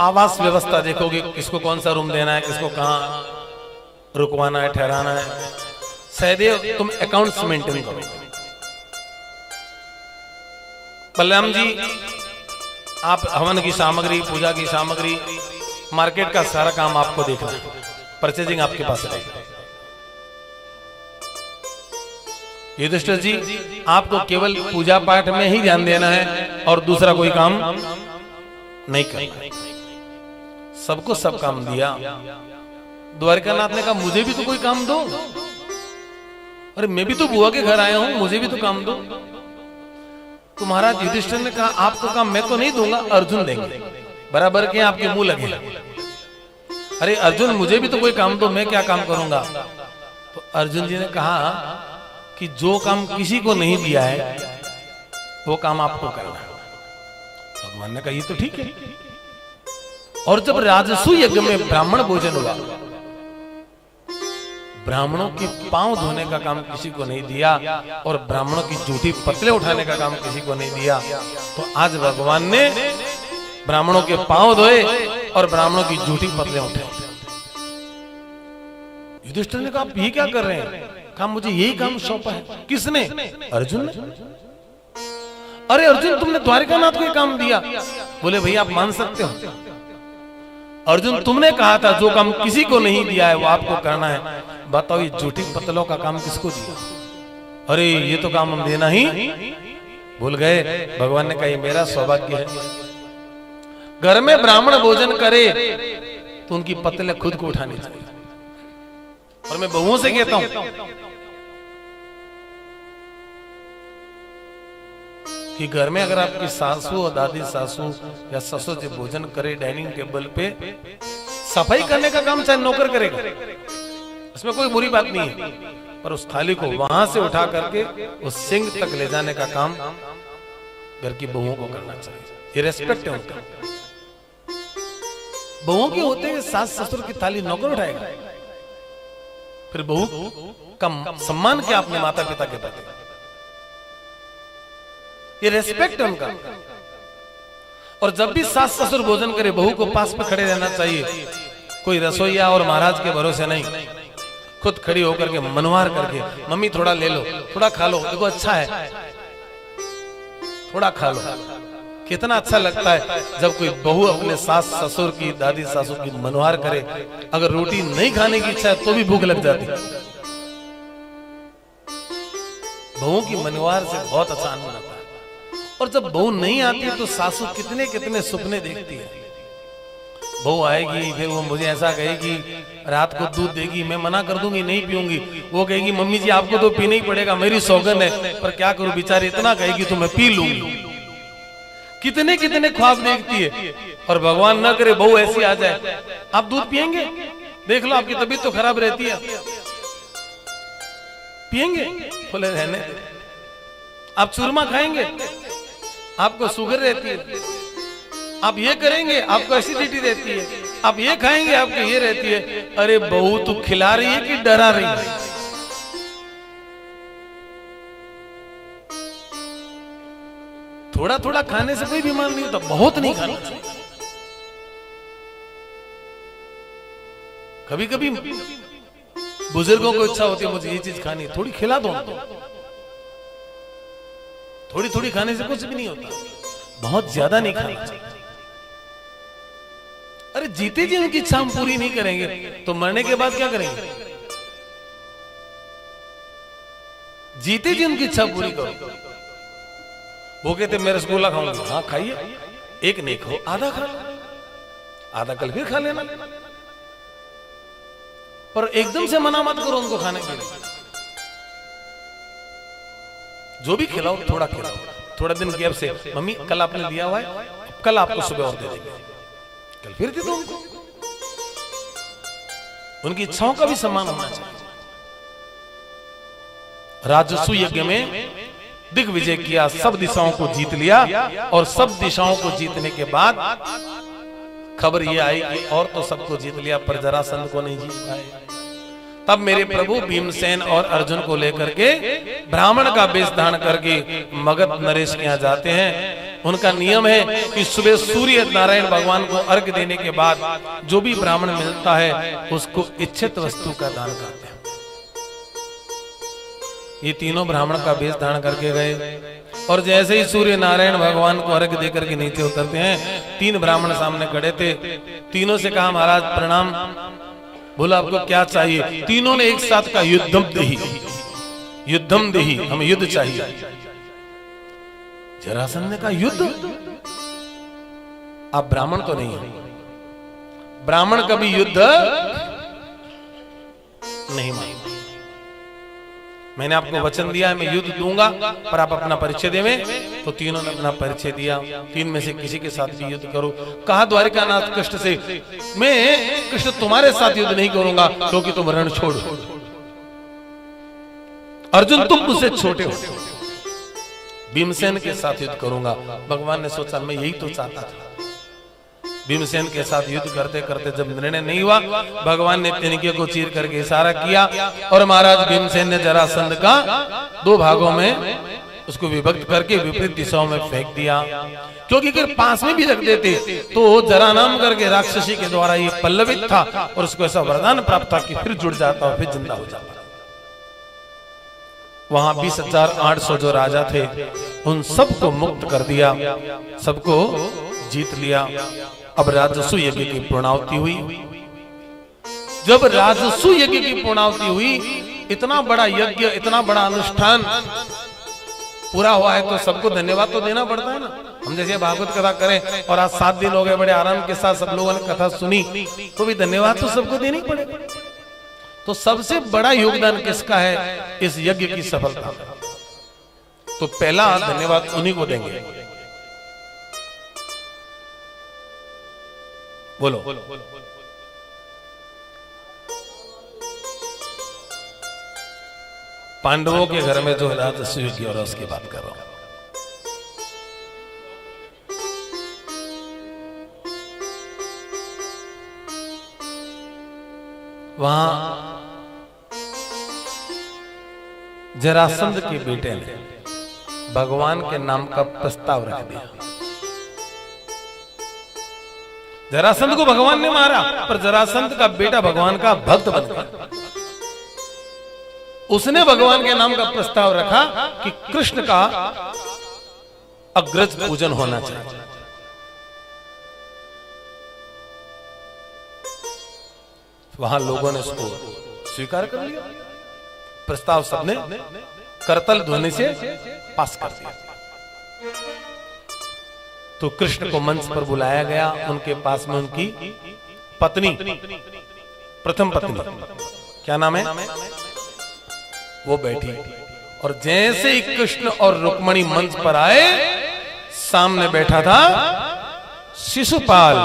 Speaker 1: आवास व्यवस्था देखोगे, किसको कौन सा रूम देना है, किसको कहां रुकवाना है, ठहराना है। सहदेव तुम अकाउंट्स मेंटेन करो। बलराम जी आप हवन की सामग्री, पूजा की सामग्री, मार्केट का सारा काम आपको देखना है, परचेजिंग आपके पास रहेगा। युधिष्ठिर जी आपको केवल पूजा पाठ में ही ध्यान देना है और दूसरा कोई काम नहीं करना। सबको सब काम दिया। द्वारकानाथ ने कहा मुझे भी तो कोई काम दो, अरे मैं भी तो बुआ के घर आया हूं, मुझे भी तो काम दो। तो महाराज युधिष्ठिर ने कहा आपको काम मैं तो नहीं दूंगा, अर्जुन देंगे। बराबर के आपके मुंह लगे, अरे अर्जुन मुझे भी तो कोई काम दो, मैं क्या काम करूंगा? तो अर्जुन जी ने कहा कि जो काम किसी को नहीं दिया है वो काम आपको करना है। भगवान ने कहा ये तो ठीक है। और जब राजसु यज्ञ में ब्राह्मण भोजन हुआ, ब्राह्मणों के पांव धोने का काम किसी को नहीं दिया और ब्राह्मणों की जूठी पतले उठाने का काम किसी को नहीं दिया, तो आज भगवान ने ब्राह्मणों के पांव धोए और ब्राह्मणों की जूठी पतले उठाए। युधिष्ठिर ने कहा आप ये क्या कर रहे हैं? कहा मुझे यही काम सौंपा है। किसने? अर्जुन ने। अरे अर्जुन तुमने द्वारकानाथ को ये काम दिया। बोले भैया आप मान सकते हो, अर्जुन तुमने कहा था जो काम किसी को नहीं दिया है वो आपको करना है। बताओ ये जूठी पतलों का काम किसको दिया? अरे ये तो काम हम देना ही भूल गए। भगवान ने कहा ये मेरा सौभाग्य है, घर में ब्राह्मण भोजन करे तो उनकी पतले खुद को उठानी चाहिए। और मैं बहुओं से कहता हूं कि घर में अगर आपकी सासू और दादी सासू या ससुर जो भोजन करे डाइनिंग टेबल पे, सफाई करने का काम चाहे नौकर करेगा, इसमें कोई बुरी बात नहीं है, पर उस थाली को वहां से उठा करके उस सिंक तक ले जाने का काम घर की बहुओं को करना चाहिए। ये रेस्पेक्ट है उनका। बहुओं के होते हैं सास ससुर की थाली नौकर उठाएगा, फिर बहू का सम्मान क्या अपने माता पिता के प्रति? ये रेस्पेक्ट है उनका। और जब भी सास ससुर भोजन करे बहू को पास में खड़े रहना चाहिए। कोई रसोईया और महाराज के भरोसे नहीं, खुद खड़ी होकर के मनवार करके मम्मी थोड़ा ले लो, थोड़ा खा लो, देखो अच्छा है, थोड़ा खा लो। कितना अच्छा लगता है जब कोई बहू अपने सास ससुर की, दादी सासू की मनवार करे। अगर रोटी नहीं खाने की इच्छा है तो भी भूख लग जाती है। बहू की मनवार से बहुत अच्छा आनंद आता है। और जब बहू नहीं आती तो सासू कितने कितने सपने देखती है। बहू आएगी, फिर वो मुझे ऐसा कहेगी, रात को दूध देगी, मैं मना कर दूंगी नहीं पीऊंगी। वो कहेगी मम्मी जी आपको तो पीना ही पड़ेगा, मेरी सौगंध है, पर क्या करूं बेचारी इतना कहेगी तो मैं पी लूंगी। कितने कितने ख्वाब देखती है। और भगवान न करे बहू ऐसी आ जाए, आप दूध पिएंगे? देख लो आपकी तबीयत तो खराब रहती है, पिएंगे? बोले रहने दे। आप चूरमा खाएंगे? आपको शुगर रहती है। आप ये करेंगे? आपको एसिडिटी रहती है। आप ये खाएंगे? आपको ये रहती है। अरे बहू तू खिला रही है कि डरा रही है? थोड़ा थोड़ा खाने से कोई बीमार नहीं होता, बहुत नहीं खाना चाहिए। कभी कभी बुजुर्गों को इच्छा होती है मुझे ये चीज खानी, थोड़ी खिला दो, थोड़ी थोड़ी खाने से कुछ भी नहीं होता, बहुत ज्यादा नहीं खाना चाहिए। अरे जीते जी उनकी इच्छा हम पूरी नहीं करेंगे तो मरने के बाद क्या करेंगे? जीते जी उनकी इच्छा पूरी करो। वो कहते मैं रसगुल्ला खाऊंगा, हाँ खाइए, एक नहीं खाओ, आधा खा लो, आधा कल फिर खा लेना, पर एकदम से मना मत करो उनको खाने के लिए। जो भी खिलाओ थोड़ा खिलाओ, थोड़ा दिन गैप से, मम्मी कल आपने दिया हुआ है, कल आपको सुबह और दे देंगे, कल फिर दे दो उनको। उनकी इच्छाओं का भी सम्मान होना चाहिए। राजसु यज्ञ में दिग्विजय किया, सब दिशाओं को जीत लिया, और सब दिशाओं को जीतने के बाद खबर ये आई कि और तो सबको जीत लिया पर जरासंध को नहीं जीत पाए। तब मेरे प्रभु भीमसेन और अर्जुन को लेकर के ब्राह्मण का वेश धारण करके मगध नरेश के यहाँ जाते हैं। उनका नियम है कि सुबह सूर्य नारायण भगवान को अर्घ्य देने के बाद जो भी ब्राह्मण मिलता है उसको इच्छित वस्तु का दान करते हैं। ये तीनों ब्राह्मण का वेश धारण करके गए, और जैसे ही सूर्य नारायण भगवान को अर्घ्य देकर के नीचे उतरते हैं, तीन ब्राह्मण सामने खड़े थे। तीनों से कहा महाराज प्रणाम। बोला आपको क्या चाहिए? तीनों ने एक साथ कहा युद्धम देहि, युद्धम देहि, हमें युद्ध चाहिए। जरासंध ने कहा युद्ध? आप ब्राह्मण तो नहीं है, ब्राह्मण कभी युद्ध नहीं मानेंगे। मैंने आपको वचन दिया है मैं युद्ध दूंगा, पर आप अपना परिचय देवें। तो तीनों ने अपना परिचय दिया। तीन में से किसी के साथ भी युद्ध करो। कहा द्वारिकानाथ कृष्ण से, मैं कृष्ण तुम्हारे साथ युद्ध नहीं करूंगा क्योंकि तुम रण छोड़ो। अर्जुन तुम मुझसे छोटे हो, भीमसेन के साथ युद्ध करूंगा। भगवान ने सोचा मैं यही तो चाहता था। भीमसेन के साथ युद्ध करते करते जब निर्णय नहीं हुआ, भगवान ने तिनके को चीर करके इशारा किया, और महाराज भीमसेन ने जरासंध का दो भागों में उसको विभक्त करके विपरीत दिशाओं में फेंक दिया। क्योंकि अगर पास में भी रख देते तो जरा नाम करके राक्षसी के द्वारा ये पल्लवित था, और उसको ऐसा वरदान प्राप्त था कि फिर जुड़ जाता और फिर जिंदा हो जाता। वहां 20,800 जो राजा थे उन सबको मुक्त कर दिया, सबको जीत लिया। अब राजसु यज्ञ की पूर्णाहुति हुई। जब राजसु यज्ञ की पूर्णाहुति हुई, इतना बड़ा यज्ञ, इतना बड़ा अनुष्ठान पूरा हुआ है तो सबको धन्यवाद तो देना पड़ता है ना। हम जैसे भागवत कथा करें और आज 7 दिन हो गए, बड़े आराम के साथ सब लोगों ने कथा सुनी, तो भी धन्यवाद तो सबको देना ही पड़ेगा। तो सबसे बड़ा योगदान किसका है इस यज्ञ की सफलता में? तो पहला धन्यवाद उन्हीं को देंगे। बोलो। पांडवों के घर में जो राजस्व की और उसकी बात कर रहा हूं। वहां जरासंध के बेटे ने भगवान के नाम का प्रस्ताव रख दिया। जरासंध को भगवान ने मारा, पर जरासंध का बेटा भगवान का भक्त बन गया। उसने भगवान के नाम का प्रस्ताव रखा कि कृष्ण का अग्रज पूजन होना चाहिए। वहां लोगों ने उसको स्वीकार कर लिया। प्रस्ताव सबने करतल ध्वनि से पास कर दिया। तो कृष्ण को मंच पर बुलाया गया। उनके पास में उनकी पत्नी, प्रथम पत्नी, क्या नाम है, वो बैठी। और जैसे ही कृष्ण और रुक्मणी मंच पर आए, सामने बैठा था शिशुपाल,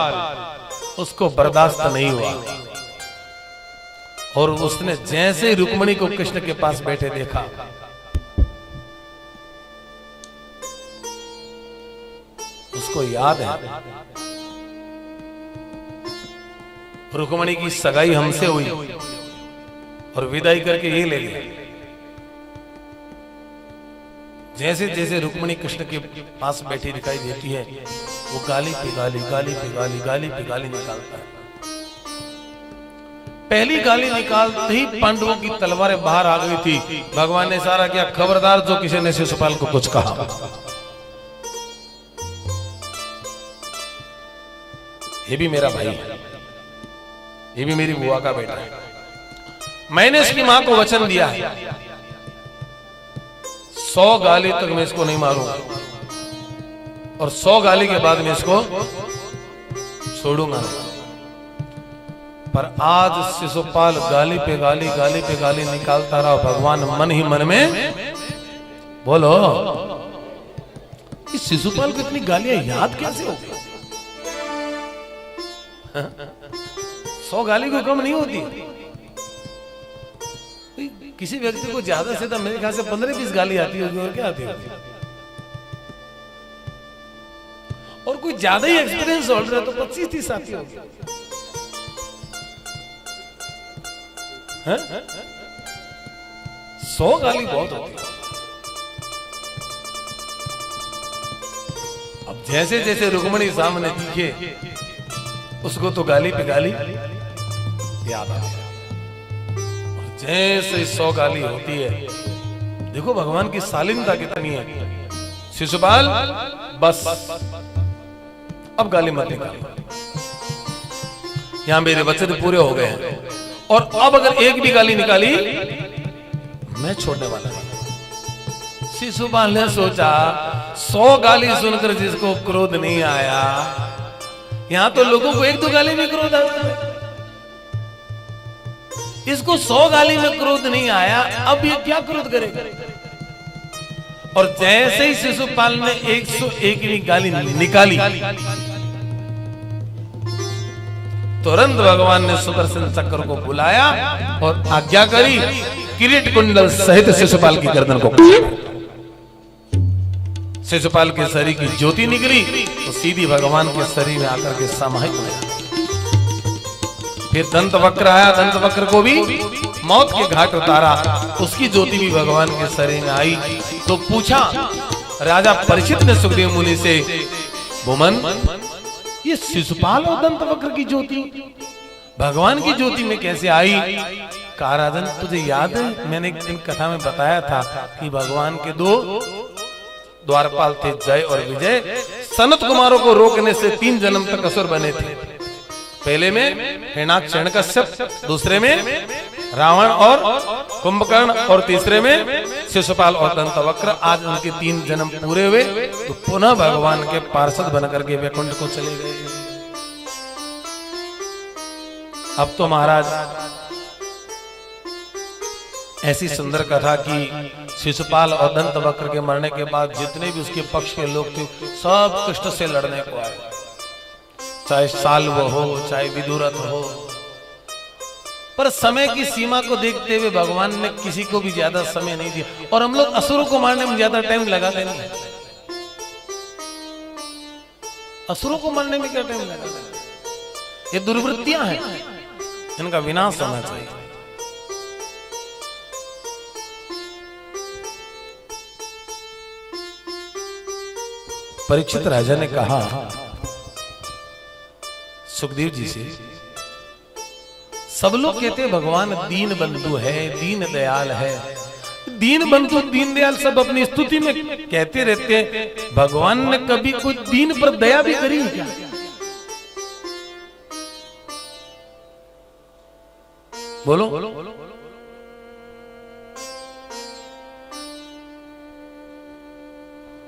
Speaker 1: उसको बर्दाश्त नहीं हुआ, और उसने जैसे ही रुक्मणी को कृष्ण के पास बैठे देखा, उसको याद है रुक्मणी की सगाई हमसे हुई और विदाई करके ये ले गए। जैसे जैसे रुक्मिणी कृष्ण के पास बैठी दिखाई देती है, वो गाली पे गाली, गाली पे गाली, गाली पे गाली निकालता है। पहली गाली निकालते ही पांडवों की तलवारें बाहर आ गई थी। भगवान ने इशारा किया, खबरदार जो किसी ने शिशुपाल को कुछ कहा। ये भी मेरा भाई है, ये भी मेरी बुआ का बेटा है। मैंने इसकी मां को वचन दिया है 100 गाली तक मैं इसको नहीं मारूंगा और 100 गाली के बाद मैं इसको छोड़ूंगा। पर आज शिशुपाल गाली पे गाली, गाली पे गाली निकालता रहा। भगवान मन ही मन में बोलो, इस शिशुपाल को इतनी गालियां याद कैसे हो गई? 100 गाली को कम नहीं होती। किसी व्यक्ति को ज्यादा से तो मेरे ख्याल से 15-20 गाली आती होगी, और क्या आती होगी। और कोई ज्यादा ही एक्सपीरियंस होल्डर है तो 25-30 आती होगी। 100 गाली बहुत होती है। अब जैसे जैसे रुक्मिणी सामने दिखे, उसको तो गाली पे गाली याद आ गया। जैसे 100 गाली होती है, देखो भगवान की शालीनता कितनी है। शिशुपाल बस अब गाली मत निकाल, यहां मेरे वचन पूरे हो गए हैं, और अब अगर एक भी गाली निकाली मैं छोड़ने वाला नहीं। शिशुपाल ने सोचा 100 गाली सुनकर जिसको क्रोध नहीं आया, यहां तो लोगों को 1-2 गाली में क्रोध आता है, इसको 100 गाली में क्रोध नहीं आया, अब ये क्या क्रोध करेगा? और जैसे ही शिशुपाल ने 101वीं गाली निकाली, तुरंत भगवान ने सुदर्शन चक्र को बुलाया और आज्ञा करी, किरीट कुंडल सहित शिशुपाल की गर्दन को शिशुपाल के शरीर की ज्योति निकली तो सीधी भगवान के शरीर में आकर के समाहित हो गया। फिर दंत वक्र आया, दंत वक्र को भी मौत के घाट उतारा, उसकी ज्योति भी भगवान के शरीर में आई। तो पूछा राजा परीक्षित ने सुखदेव मुनि से, भूमन ये शिशुपाल और दंत वक्र की ज्योति भगवान की ज्योति में कैसे आई? कहा राजन तुझे याद है मैंने एक दिन कथा में बताया था कि भगवान के 2 द्वारपाल थे, जय और विजय। सनत कुमारों को रोकने से 3 जन्म तक असुर बने थे। पहले में हिरण्याक्ष हिरण्यकश्यप, दूसरे में रावण और कुंभकर्ण, और तीसरे में शिशुपाल और दंतवक्र। आज उनके 3 जन्म पूरे हुए तो पुनः भगवान के पार्षद बनकर के वैकुंठ को चले गए। अब तो महाराज ऐसी सुंदर कथा की शिशुपाल और दंतवक्र के मरने के बाद जितने भी उसके पक्ष के लोग थे सब कृष्ण से लड़ने को आए, चाहे साल्व हो चाहे विदुरथ हो। पर समय की सीमा को देखते हुए भगवान ने किसी को भी ज्यादा समय नहीं दिया, और हम लोग असुरों को मारने में ज्यादा टाइम लगाते नहीं। असुरों को मारने में क्या टाइम लगाते हैं? ये दुर्वृत्तियां हैं, इनका विनाश होना चाहिए। परीक्षित राजा ने कहा सुखदेव जी से, सब लोग कहते हैं भगवान दीन बंधु है, दीन दयाल है। दीन बंधु दीन दयाल सब अपनी स्तुति में कहते रहते हैं, भगवान ने कभी कोई दीन पर दया भी करी है क्या? बोलो,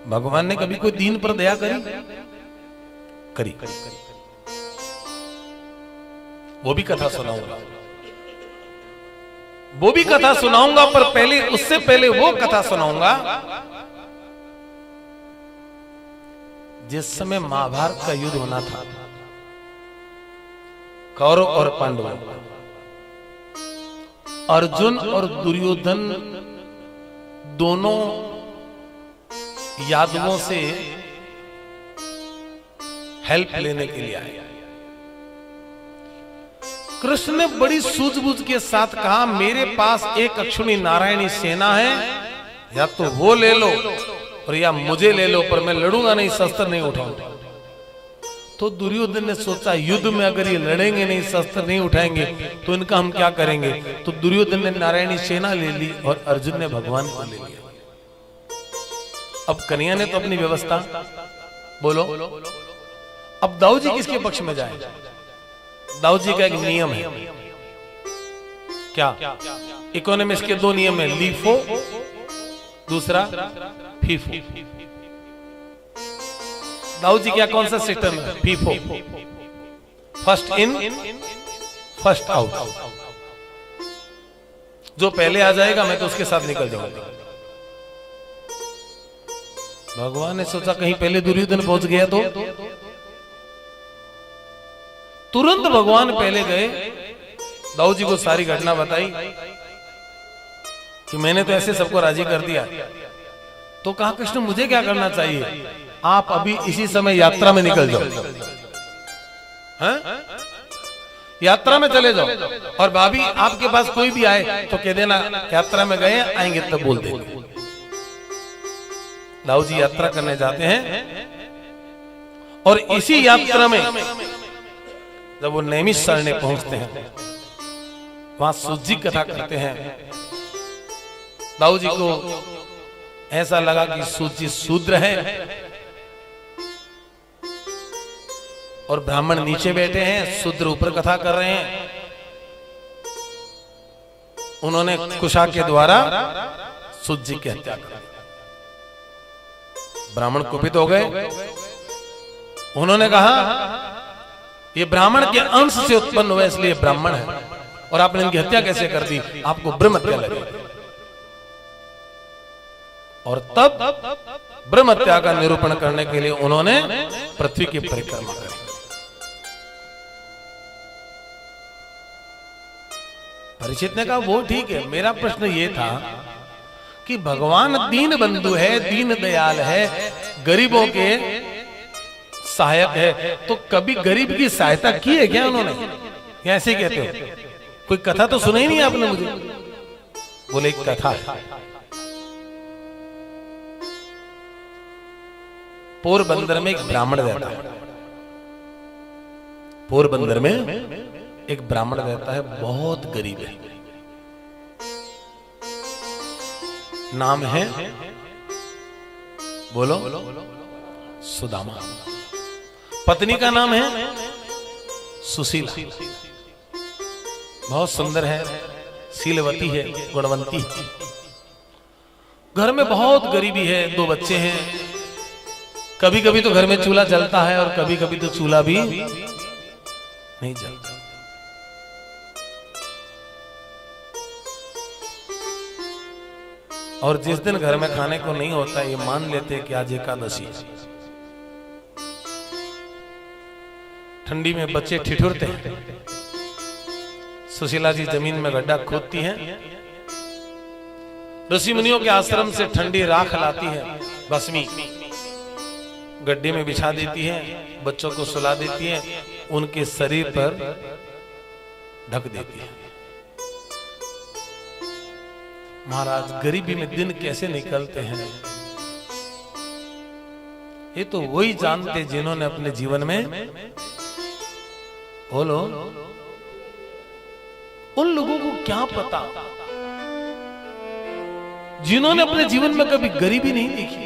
Speaker 1: भगवान ने कभी कोई दीन पर दया करी? करी। वो भी कथा सुनाऊंगा, वो भी कथा सुनाऊंगा, पर पहले उससे पहले वो कथा सुनाऊंगा जिस समय महाभारत का युद्ध होना था, कौरव और पांडव, अर्जुन और दुर्योधन दोनों यादवों से हेल्प लेने के लिए आए। कृष्ण ने बड़ी सूझबूझ के साथ कहा, मेरे पास एक अक्षुणी नारायणी सेना है, या तो वो ले लो और या मुझे ले लो पर मैं लड़ूंगा नहीं, शस्त्र नहीं उठाऊंगा। तो दुर्योधन ने सोचा युद्ध में अगर ये लड़ेंगे नहीं, शस्त्र नहीं उठाएंगे तो इनका हम क्या करेंगे। तो दुर्योधन ने नारायणी सेना ले ली और अर्जुन ने भगवान को ले लिया। अब कन्हैया ने तो अपनी व्यवस्था, बोलो अब दाऊ जी किसके पक्ष में जाए। दाऊ जी का एक नियम है, क्या, इकोनॉमिक्स के दो नियम है, लीफो, दूसरा फीफो। दाऊ जी क्या कौन सा सिस्टम है, FIFO, first in first out. जो पहले आ जाएगा मैं तो उसके साथ निकल जाऊंगा। भगवान ने सोचा कहीं पहले दुर्योधन पहुंच गया तो तुरंत भगवान पहले गए, दाऊ जी को सारी घटना बताई कि मैंने तो ऐसे सबको राजी कर दिया। तो कहा कृष्ण मुझे क्या करना चाहिए। आप अभी इसी समय यात्रा में निकल जाओ, हैं? यात्रा में चले जाओ और भाभी आपके पास कोई भी आए तो कह देना यात्रा में गए, आएंगे तब बोल देंगे। दाऊ जी यात्रा करने जाते हैं और इसी यात्रा में जब वो नैमिषारण्य पहुंचते हैं, वहां सूजी कथा करते हैं। दाऊ जी को ऐसा लगा कि सूजी शूद्र है और ब्राह्मण नीचे बैठे हैं, शूद्र ऊपर कथा कर रहे हैं। उन्होंने कुशा के द्वारा सूजी की हत्या कर दी। ब्राह्मण कुपित हो गए। उन्होंने कहा ये ब्राह्मण के अंश से उत्पन्न हुए इसलिए ब्राह्मण है और आपने इनकी हत्या कैसे कर दी, आपको ब्रह्म हत्या लगे। और तब ब्रह्म हत्या का निरूपण करने के लिए उन्होंने पृथ्वी की परिक्रमा करी। परीक्षित ने कहा वो ठीक है, मेरा प्रश्न ये था कि भगवान दीन बंधु है, दीन दयाल है, गरीबों के सहायक है, तो कभी गरीब की सहायता की है क्या उन्होंने, या ऐसे कहते हो। कोई कथा तो सुना ही नहीं आपने मुझे। बोले एक कथा है, पोरबंदर में एक ब्राह्मण रहता है। पोरबंदर में एक ब्राह्मण रहता है, बहुत गरीब है। नाम है, बोलो, सुदामा। पत्नी का नाम है सुशीला। बहुत सुंदर है, शीलवती है, गुणवंती है। घर में बहुत गरीबी है, 2 बच्चे हैं। कभी कभी तो घर में चूल्हा जलता है और कभी कभी तो चूल्हा भी नहीं जलता। और जिस दिन घर में खाने को नहीं होता, ये मान लेते कि आज एकादशी है। ठंडी में बच्चे ठिठुरते हैं। सुशीला जी जमीन में गड्ढा खोदती हैं, ऋषि मुनियों के आश्रम से ठंडी राख लाती है, भस्मी गड्ढे में बिछा देती है, बच्चों को सुला देती है, उनके शरीर पर ढक देती है। महाराज गरीबी में दिन कैसे निकलते हैं ये तो वही जानते जिन्होंने अपने जीवन में, बोलो, उन लोगों को क्या पता जिन्होंने अपने जीवन में कभी गरीबी नहीं देखी,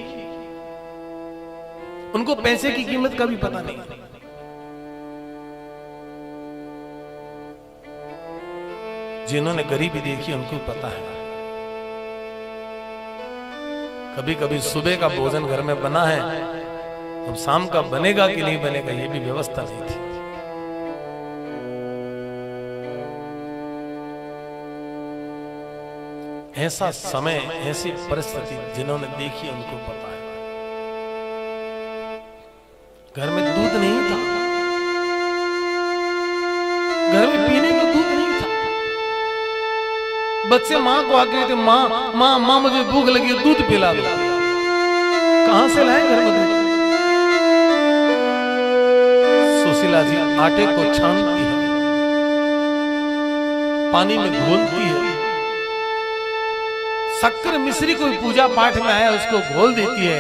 Speaker 1: उनको पैसे की कीमत का भी पता नहीं। जिन्होंने गरीबी देखी उनको पता है। कभी कभी सुबह का भोजन घर में बना है, अब शाम का बनेगा कि नहीं बनेगा ये भी व्यवस्था नहीं थी। ऐसा समय, ऐसी परिस्थिति जिन्होंने देखी उनको पता है। घर में दूध नहीं था, घर में पीने को दूध नहीं था। बच्चे मां को आके कहते, मां मां मां मुझे भूख लगी, दूध पिला दो। कहां से लाए घर में दूध? सुशीला जी आटे को छानती है, पानी में घोलती है, शक्कर मिश्री कोई पूजा पाठ में आया उसको घोल देती है,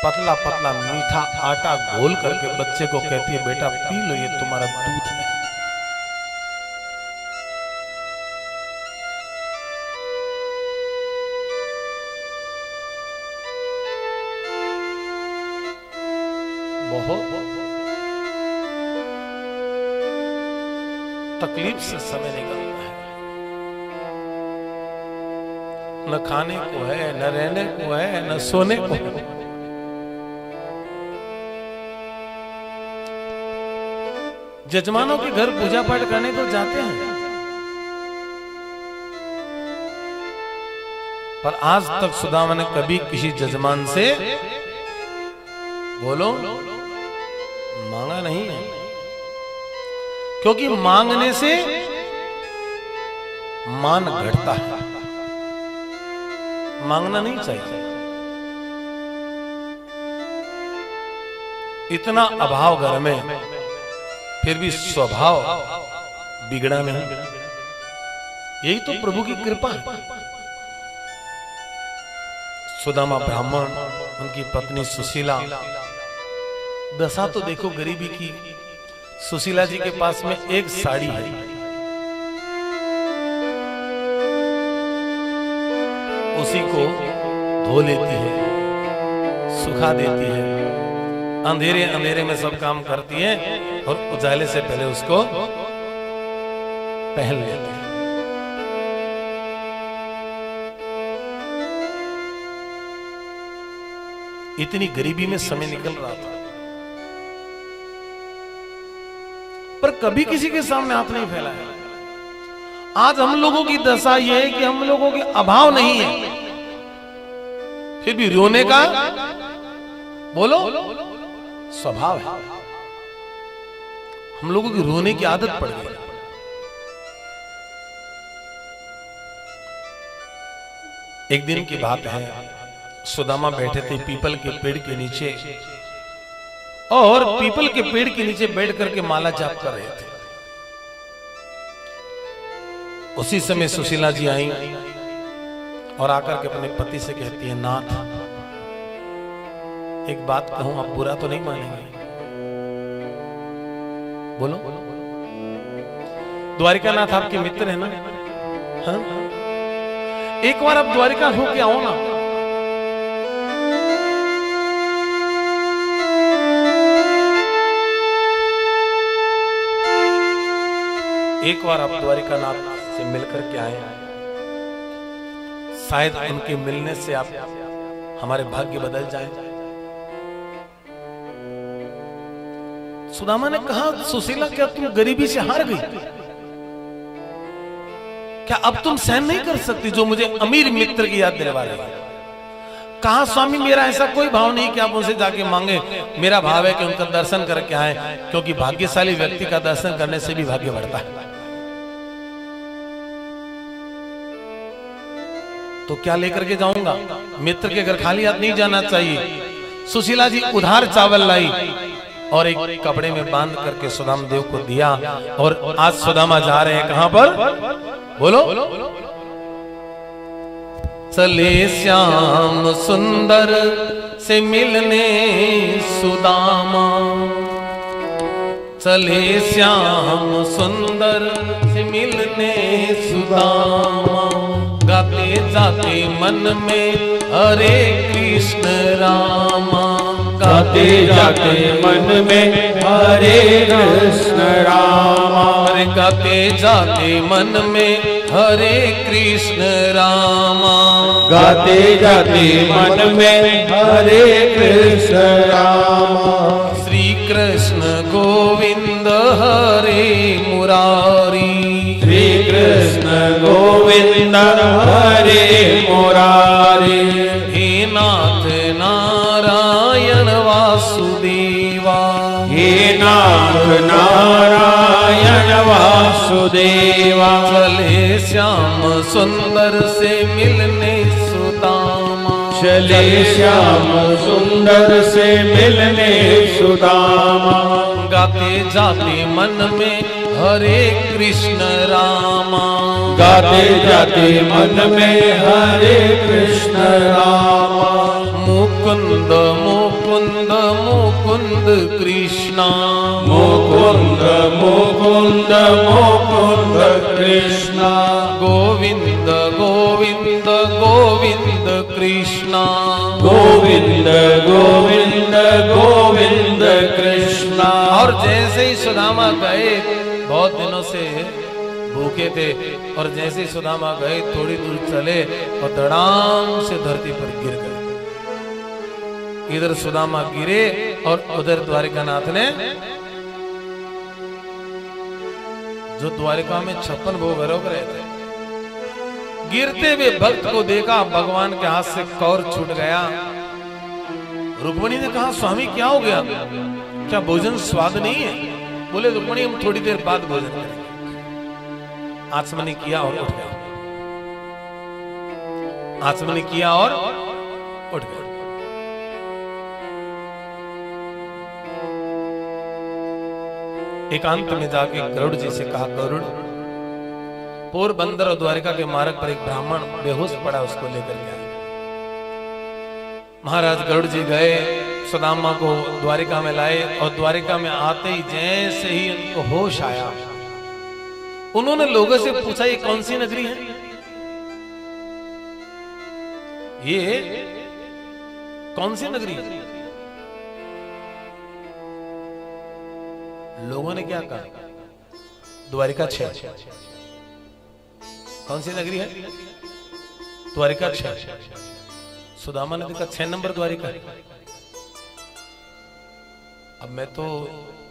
Speaker 1: पतला पतला मीठा आटा घोल करके बच्चे को कहती है बेटा पी लो, ये तुम्हारा दूध है। बहुत तकलीफ से समय निकलता है, न खाने को है, न रहने को है, न सोने को है। जजमानों के घर पूजा पाठ करने को जाते हैं, पर आज तक सुदामा ने कभी किसी जजमान से बोलो मांगा नहीं है, क्योंकि मांगने से मान घटता है, मांगना नहीं चाहिए। इतना अभाव घर में, फिर भी स्वभाव बिगड़ा नहीं, यही तो प्रभु की कृपा है। सुदामा ब्राह्मण, उनकी पत्नी सुशीला, दशा तो देखो गरीबी की। सुशीला जी के पास में एक साड़ी है, उसी को धो लेती है, सुखा देती है, अंधेरे अंधेरे में सब काम करती है और उजाले से पहले उसको पहन लेती है। इतनी गरीबी में समय निकल रहा था, पर कभी किसी के सामने हाथ नहीं फैलाया। आज हम लोगों की दशा यह है कि हम लोगों के अभाव नहीं है, फिर भी रोने का बोलो स्वभाव है। हम लोगों की रोने की आदत पड़ गई। एक दिन की बात है, सुदामा बैठे थे पीपल के पेड़ के नीचे, और पीपल के पेड़ के नीचे बैठ करके माला जाप कर रहे थे। उसी समय सुशीला जी आई और आकर के अपने पति से कहती है, नाथ एक बात कहूं, आप बुरा तो नहीं मानेंगे? बोलो। द्वारिका नाथ आपके मित्र है ना? हाँ? एक बार आप द्वारिका होके आओ ना। एक बार आप द्वारिका नाथ से मिलकर के आए, शायद उनके मिलने से आप हमारे भाग्य बदल जाए। सुदामा ने कहा, सुशीला क्या तुम गरीबी से हार गई? क्या अब तुम सहन नहीं कर सकती जो मुझे अमीर मित्र की याद दिलवा रही है? कहा, स्वामी मेरा ऐसा कोई भाव नहीं कि आप उनसे जाके मांगे, मेरा भाव है कि उनका दर्शन करके आए, क्योंकि भाग्यशाली व्यक्ति का दर्शन करने से भी भाग्य बढ़ता है। तो क्या लेकर के जाऊंगा? मित्र के घर खाली हाथ नहीं जाना चाहिए। सुशीला जी उधार चावल लाई और एक कपड़े में बांध करके सुदामा देव को दिया, और आज सुदामा जा रहे हैं कहां पर? बोलो। चले श्याम सुंदर से मिलने सुदामा, चले श्याम सुंदर से मिलने सुदामा, गाते जाते मन में हरे कृष्ण रामा,
Speaker 2: गाते जाते मन में हरे कृष्ण रामा,
Speaker 1: गाते जाते मन में हरे कृष्ण रामा,
Speaker 2: गाते जाते मन में हरे कृष्ण रामा।
Speaker 1: श्री कृष्ण गोविंद हरे मुरारी,
Speaker 2: श्री कृष्ण गोविंद हरे मुरारी,
Speaker 1: हे नाथ नारायण वासुदेवा,
Speaker 2: हे नाथ नारायण वासुदेवा,
Speaker 1: चले श्याम सुंदर से मिलने सुदामा,
Speaker 2: चले श्याम सुंदर से मिलने सुदामा,
Speaker 1: गाते जाते मन में हरे कृष्ण रामा।
Speaker 2: गाते जाते मन में हरे कृष्ण रामा।
Speaker 1: मुकुंद मुकुंद मुकुंद कृष्णा।
Speaker 2: मुकुंद मुकुंद मुकुंद कृष्णा।
Speaker 1: गोविंद गोविंद गोविंद कृष्णा।
Speaker 2: गोविंद गोविंद गोविंद कृष्णा।
Speaker 1: और जैसे ही सुदामा गए, बहुत दिनों से भूखे थे, और जैसे ही सुदामा गए थोड़ी दूर चले और धड़ाम से धरती पर गिर गए। इधर सुदामा गिरे और उधर द्वारिकानाथ ने, जो द्वारिका में 56 भोग आरोप रहे थे, गिरते हुए भक्त को देखा, भगवान के हाथ से कौर छूट गया। रुक्मिणी ने कहा, स्वामी क्या हो गया, क्या भोजन स्वाद नहीं है? बोले, रुक्मिणी हम थोड़ी देर बाद भोजन करेंगे। आचमनी किया और उठ गया। आचमनी किया और उठ गया। एकांत में जाके गरुड़ जी से कहा, गरुड़, पोरबंदर और द्वारिका के मार्ग पर एक ब्राह्मण बेहोश पड़ा, उसको लेकर के आए। महाराज गरुड़ जी गए, सुदामा को द्वारिका में लाए, और द्वारिका में आते ही जैसे ही उनको होश आया, उन्होंने लोगों से पूछा, ये कौन सी नगरी है? ये कौन सी नगरी है? लोगों ने क्या कहा? द्वारिका 6। कौन सी नगरी है? द्वारिका 6। सुदामा ने देखा 6 नंबर द्वारिका। अब मैं तो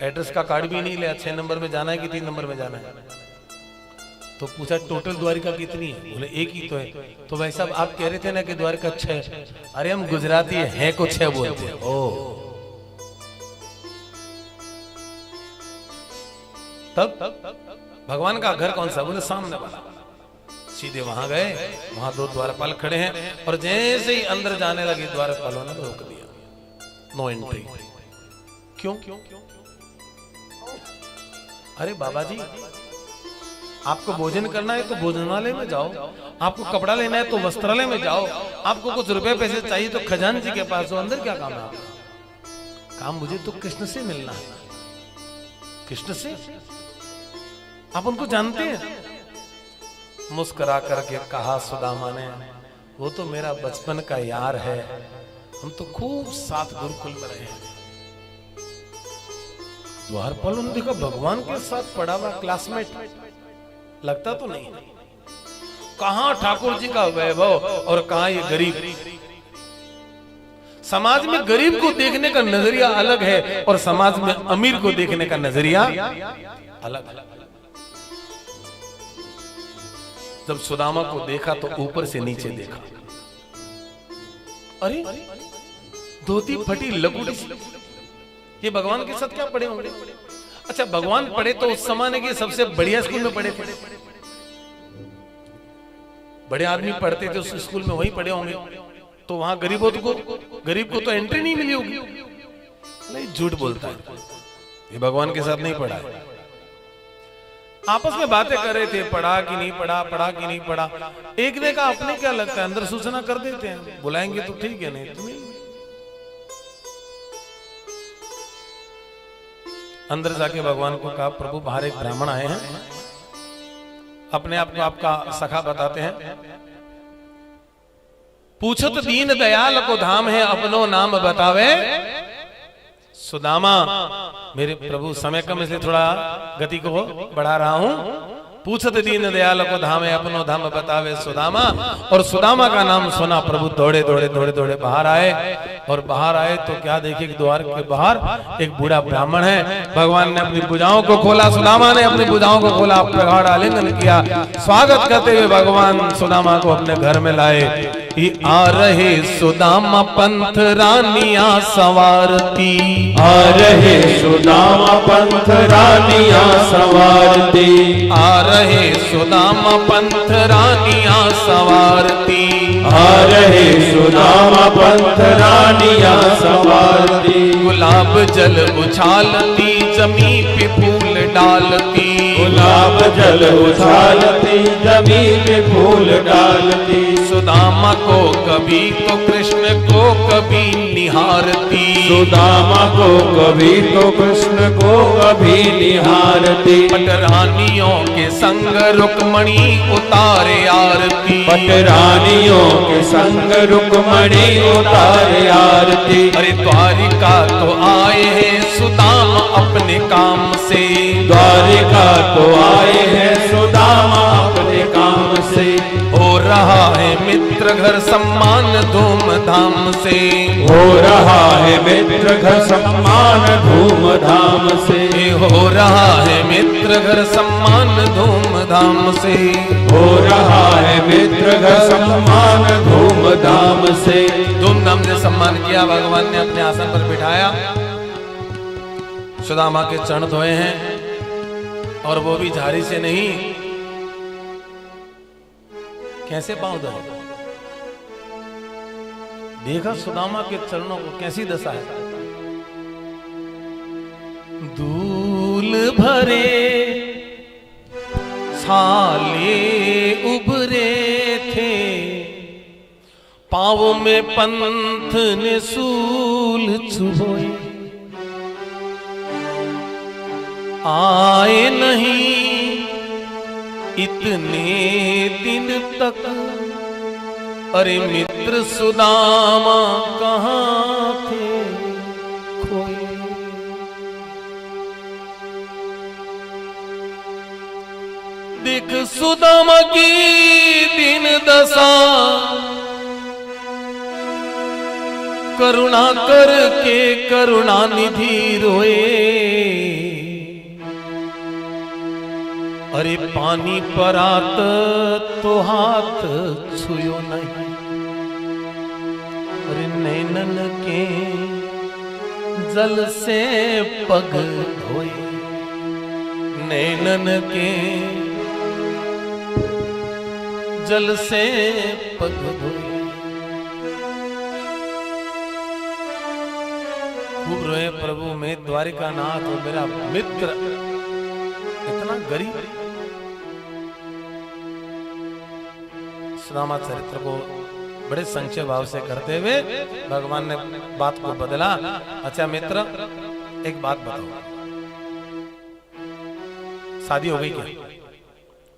Speaker 1: एड्रेस का कार्ड भी नहीं लिया, 6 नंबर में जाना है कि 3 नंबर में जाना है? तो पूछा, टोटल द्वारिका कितनी है? बोले, एक ही तो है। तो भाई साहब, आप कह रहे थे ना कि द्वारिका 6। अरे हम गुजराती हैं को 6 बोलते हैं। ओ, तब भगवान का घर कौन सा? बोले, सामने वाला। सीधे वहां गए, वहां 2 द्वारपाल खड़े हैं, और जैसे ही अंदर जाने लगे, द्वारपालों ने रोक दिया, नो एंट्री। क्यों? अरे बाबा जी, आपको भोजन करना है तो भोजनालय में जाओ, आपको कपड़ा लेना है तो वस्त्रालय में जाओ, आपको कुछ रुपए पैसे चाहिए तो खजान जी के पास जाओ। अंदर क्या काम है आपका? काम मुझे तो कृष्ण से मिलना है। कृष्ण से? आप उनको जानते हैं? मुस्कुरा करके कहा सुदामा ने, वो तो मेरा बचपन का यार है, हम तो खूब साथ गुरुकुल में रहे हैं। द्वारपाल ने देखा, भगवान के साथ पढ़ा हुआ क्लासमेट लगता तो नहीं। कहां ठाकुर जी का वैभव और कहां ये गरीब। समाज में गरीब को देखने का नजरिया अलग है, और समाज में अमीर को देखने का नजरिया अलग। जब सुदामा को देखा तो ऊपर से नीचे देखा, अरे धोती फटी लकुटी, ये भगवान के साथ क्या पढ़े होंगे? अच्छा, भगवान पढ़े तो उस जमाने के सबसे बढ़िया स्कूल में पढ़े थे। बड़े आदमी पढ़ते थे उस स्कूल में, वहीं पढ़े होंगे। तो वहां गरीब को तो एंट्री नहीं मिली होगी। नहीं, झूठ बोलता है, ये भगवान के साथ नहीं पढ़ा है। आपस में बातें कर रहे थे, पढ़ा कि नहीं पढ़ा, पढ़ा कि नहीं पढ़ा। एक ने कहा, अपने क्या लगता है, अंदर सूचना कर देते हैं, बुलाएंगे तो ठीक है, नहीं तो नहीं। अंदर जाके भगवान को कहा, प्रभु बाहर एक ब्राह्मण आए हैं, अपने आप को आपका सखा बताते हैं। पूछो तो दीन दयाल को धाम है, अपनो नाम बतावे सुदामा। मेरे प्रभु, समय कम इसलिए थोड़ा गति को बढ़ा रहा हूं। पूछत दीन दयाल को धाम है, अपनो धाम बतावे सुदामा। और सुदामा का नाम सुना, प्रभु दौड़े दौड़े दौड़े दौड़े बाहर आए। और बाहर आए तो क्या देखे कि द्वार के बाहर एक बूढ़ा ब्राह्मण है। भगवान ने अपनी भुजाओं को खोला, सुदामा ने अपनी भुजाओं को खोला, प्रगाढ़ आलिंगन किया। स्वागत करते हुए भगवान सुदामा को अपने घर में लाए। आ रहे सुदामा पंथ रानियां सवारती,
Speaker 2: आ रहे सुदामा पंथ रानियां सवारती,
Speaker 1: आ रहे सुदामा पंथ रानियां सवारती,
Speaker 2: आ रहे सुदामा पंथ रानियां सवारती।
Speaker 1: गुलाब जल उछालती, जमी पे फूल डालती,
Speaker 2: जल उछालती, जमीन में फूल डालती।
Speaker 1: सुदामा को कभी तो कृष्ण को कभी निहारती,
Speaker 2: सुदामा को कभी तो कृष्ण को कभी निहारती।
Speaker 1: पटरानियों के संग रुक्मणी उतारे आरती,
Speaker 2: पटरानियों के संग रुक्मणी उतारे आरती।
Speaker 1: अरे द्वारिका तो आए हैं सुदामा अपने काम से,
Speaker 2: द्वारिका तो आए हैं सुदामा अपने काम से।
Speaker 1: हो रहा है मित्र घर सम्मान धूमधाम से,
Speaker 2: हो रहा है मित्र घर सम्मान धूमधाम से।
Speaker 1: हो रहा है मित्र घर सम्मान धूमधाम से,
Speaker 2: हो रहा है मित्र घर सम्मान धूमधाम से।
Speaker 1: धूमधाम से सम्मान किया, भगवान ने अपने आसन पर बिठाया, सुदामा के चरण धोए हैं और वो भी झाड़ी से नहीं, कैसे पांव धोए। देखा सुदामा के चरणों को कैसी दशा है। धूल भरे छाले उभरे थे, पाँव में पंथ ने सूल चुभोए, आए नहीं इतने दिन तक, अरे मित्र सुदामा कहाँ थे खोए। देख सुदामा की दिन दशा, करुणा करके करुणा निधि रोए, अरे पानी परात तो हाथ छुयो नहीं, अरे नैनन के जल से पग धोए, नैनन के जल से पग धोए। खूब रोए प्रभु, मैं द्वारिका नाथ और मेरा मित्र इतना गरीब। सुदामा चरित्र को बड़े संक्षेप भाव से करते हुए भगवान ने बात को बदला। अच्छा मित्र, एक बात बताओ, शादी हो गई क्या?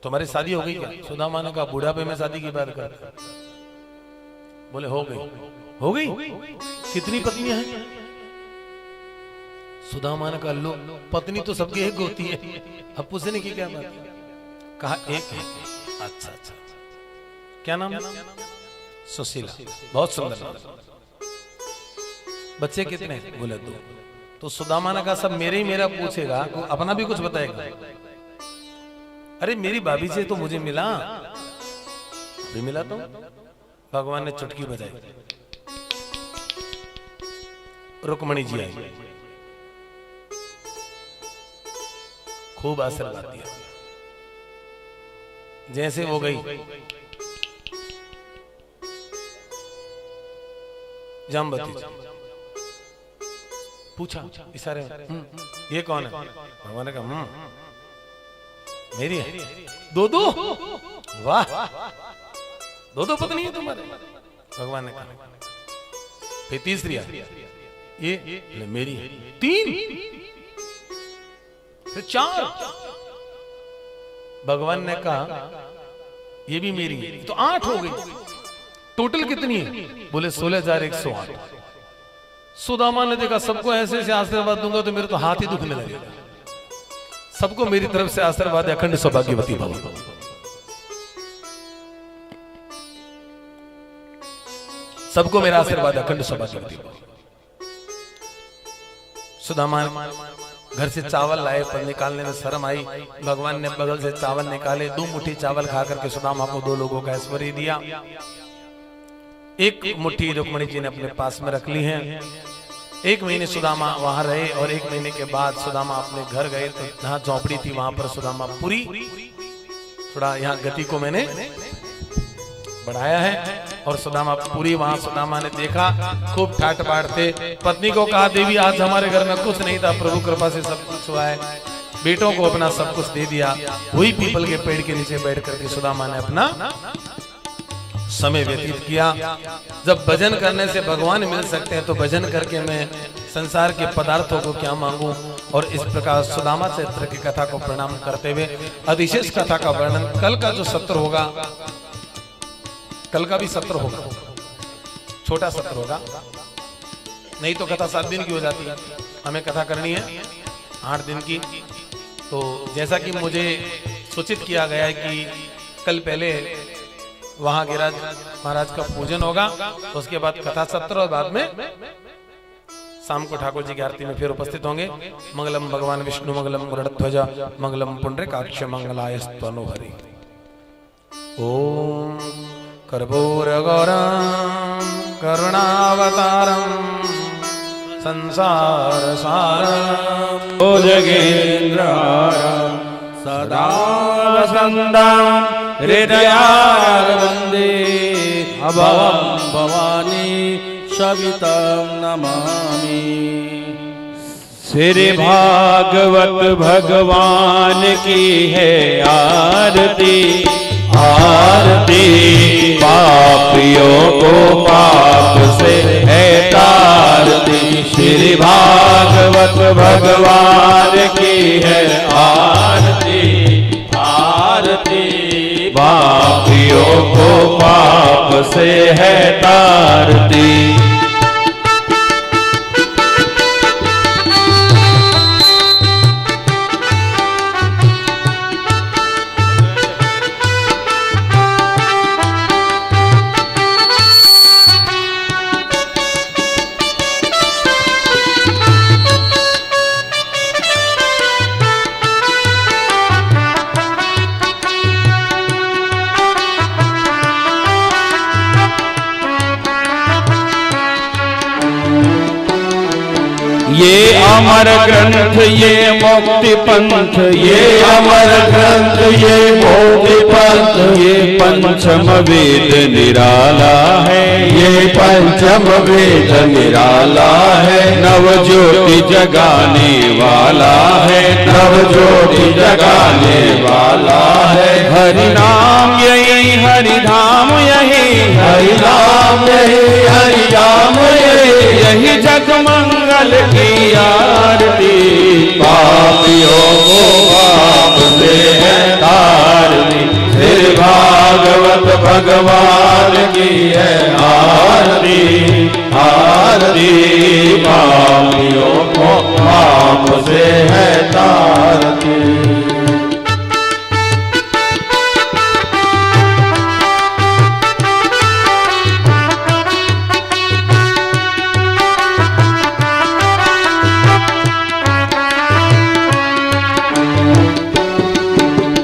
Speaker 1: तुम्हारी शादी हो गई क्या? सुदामा ने कहा बुढ़ापे में शादी की बात कर। बोले हो गई। हो गई? कितनी पत्नियां हैं? सुदामा ने कहा लो, पत्नी तो सबकी एक होती है, अब पूछने की क्या बात? कहा एक है। अच्छा अच्छा, क्या नाम? सुशीला, बहुत सुंदर नाम। बच्चे कितने? बोले दो। तो सुदामा ने कहा सब मेरे ही मेरा पूछेगा, अपना भी कुछ बताएगा? अरे मेरी भाभी से तो मुझे मिला, भी मिला तो। भगवान ने चुटकी बजाई, रुक्मणी जी आई, खूब आशीर्वाद दिया। जैसे वो गई, जामवती पूछा इशारे में, ये कौन है? भगवान ने कहा मेरी है। दो दो? वाह, दो दो पत्नी है तुम्हारे? भगवान ने कहा। फिर तीसरी है, ये मेरी है। तीन? फिर चार? भगवान ने कहा ये भी मेरी है, तो 8 हो गई। टोटल कितनी है? बोले 16,108। सुदामा ने देखा सबको ऐसे ऐसे आशीर्वाद दूंगा तो मेरे तो हाथ ही दुखने लगेगा। सबको मेरी तरफ से आशीर्वाद, अखंड सौभाग्यवती भव। सबको मेरा आशीर्वाद, अखंड सौभाग्यवती भव। सुदामा घर से चावल लाए, पर निकालने में शर्म आई। भगवान ने बगल से चावल निकाले, 2 मुट्ठी चावल खा करके सुदामा को 2 लोगों का ऐश्वर्य दिया। 1 मुट्ठी रुक्मणी जी ने अपने पास में रख ली है। 1 महीने सुदामा वहां रहे और 1 महीने के बाद सुदामा अपने घर गए। तो जहां झोपड़ी थी वहां पर सुदामा पूरी, थोड़ा यहाँ गति को मैंने बढ़ाया है। और सुदामा पूरी, वहां सुदामा ने देखा, खूब ठाट बाढ़ते। पत्नी को कहा देवी आज हमारे घर में कुछ नहीं था, प्रभु कृपा से सब कुछ हुआ है। बेटों को अपना सब कुछ दे दिया। वही पीपल के पेड़ के नीचे बैठ करके सुदामा ने अपना समय व्यतीत किया। जब भजन करने से भगवान मिल सकते हैं तो भजन करके मैं संसार के पदार्थों को क्या मांगूं। और इस प्रकार सुदामा चरित्र की कथा को प्रणाम करते हुए अधिशेष कथा का वर्णन, कल का जो सत्र होगा, कल का भी सत्र होगा, छोटा सत्र होगा, नहीं तो कथा 7 दिन की हो जाती है। हमें कथा करनी है 8 दिन की। तो जैसा कि मुझे सूचित किया गया है कि कल पहले वहां गिरिराज महाराज का पूजन होगा, तो उसके बाद कथा सत्र और बाद में शाम को ठाकुर जी की आरती में फिर उपस्थित होंगे। मंगलम भगवान विष्णु मंगलम गरुड़ध्वज मंगलम पुंडरीकाक्ष मंगलायस्तनु हरि। ओम कर्पूर गौरम करुणावतारम संसार सारम
Speaker 2: भुजगेन्द्रहारं सदा वसन्तं हृदयारविन्दे भवं भवानी सवितं नमामि। श्री भागवत भगवान की है आरती, आरती पापियों को पाप से है तारती। श्री भागवत भगवान की है आरती, आरती पापियों को पाप से है तारती। ये अमर ग्रंथ ये मुक्ति पंथ, ये अमर ग्रंथ ये मुक्ति पंथ। ये पंचम वेद निराला है, ये पंचम वेद निराला है। नव ज्योति जगाने वाला है, नव ज्योति जगाने वाला है। हरि नाम यही हरि धाम यही, हरि नाम यही हरि धाम यही। यही जग मंगल की आरती, पापियों को पाप से है तारती। श्री भागवत भगवान की है आरती, आरती पापियों को पाप से है तारती।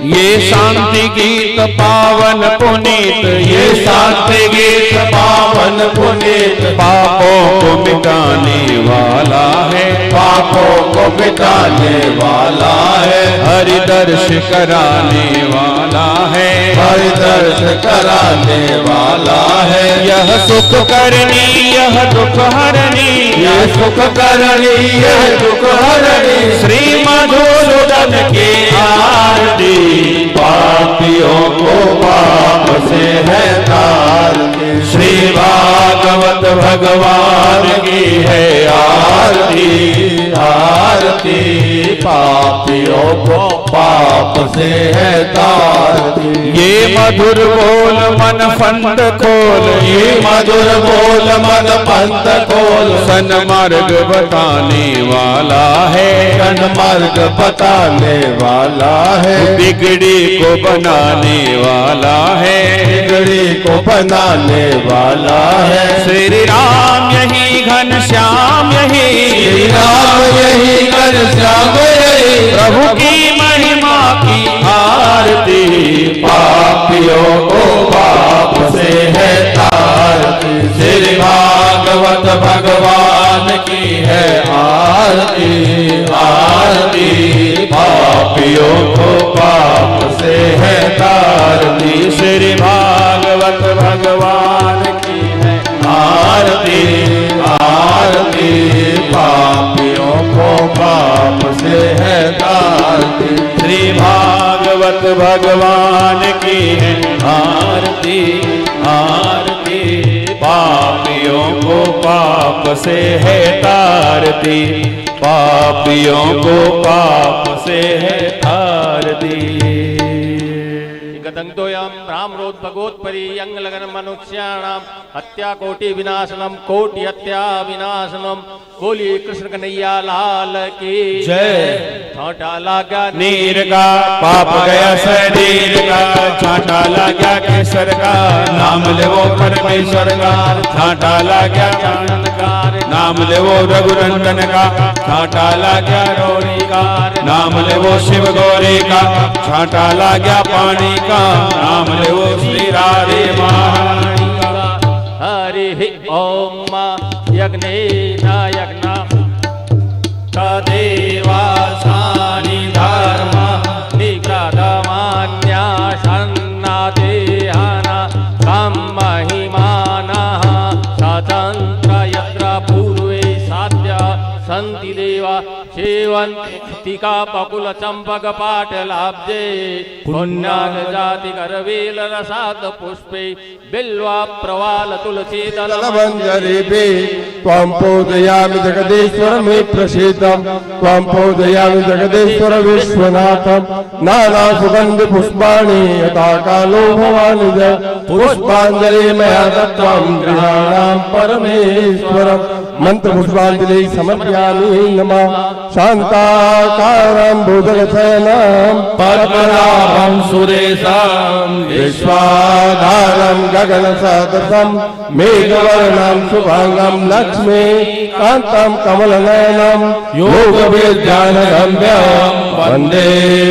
Speaker 2: ये शांति गीत पावन पुनीत, ये शांति गीत पावन पुनीत। पापों को मिटाने वाला है, पापों को मिटाने वाला है। हरि दर्श कराने वाला है, हरि दर्श कराने वाला है। यह सुख करनी यह दुख हरणी, यह सुख करनी यह दुख हरणी। श्री मधुसूदन की आरती, पापियों को पाप से है तारती। श्री भागवत भगवान की है आरती, आरती पापियों को पाप से है तारती। ये मधुर बोल मन पंथ खोल, ये मधुर बोल मन पंथ खोल। सन्मार्ग बताने वाला है, सन्मार्ग बताने वाला है। बिगड़ी को बनाने वाला है, बिगड़ी को बनाने वाला है। श्री राम यही घनश्याम यही, श्री राम यही घनश्याम यही। प्रभु की महिमा की आरती, पापियों को पाप से है तारती। श्री भागवत भगवान की है आरती, आरती पापियों को पाप से है तारती। श्री भागवत भगवान की है आरती, आरती पापियों को पाप से है आरती।
Speaker 3: श्री भागवत भगवान की है आरती आरती। पापियों को पाप से है तारती, पापियों को पाप से है तारती।
Speaker 4: गदंगोयम रामरोध भगवत्परि यंग लगन मनुष्याणाम हत्या कोटि विनाशनम कोटि हत्या विनाशनम। बोलिए कृष्ण कन्हैया लाल की
Speaker 3: जय।
Speaker 4: छांटा लागा
Speaker 3: नीर का पाप गया शरीर का, छांटा लगा केसर का नाम ले वो परमेश्वर का, छांटा लगा
Speaker 4: कार
Speaker 3: नाम ले वो रघुनंदन का, छांटा लगा रोड़ी का नाम ले वो शिव गौरी का, छांटा लगा पानी का नाम ले वो श्री राधे महारानी का।
Speaker 4: हरि ओम यज्ञेन यज्ञ तदेवा सानि धर्म निग्रहमान्या सन्नादेहाना कम महिमानः स्वतंत्र यत्र पूर्वे साध्य सन्ति देवा सेवन्तिका पकुल चंपक पाटलाब्जे पुण्याग जाति करवेल रसात पुष्पे बिल्वा प्रवाल तुलसी
Speaker 5: दलमंजरीपे त्वं पूजयामि जगदीश्वर मे प्रसीदं, त्वं पूजयामि जगदीश्वर विश्वनाथं। नाना सुगंधि पुष्पाणि यथा कालो भवानि च, पुष्पांजलि मया दत्तं गृहाणां परमेश्वरम्। मंत्र पुष्पांजलि समर्पयामि नमः। शांताकारं भुजगशयनं
Speaker 3: पद्मनाभं सुरेशं
Speaker 5: विश्वाधारं गगनसदृशं मेघवर्णं शुभांगं लक्ष्मीकान्तं कमलनयनं योगविद्यानगम्यं वन्दे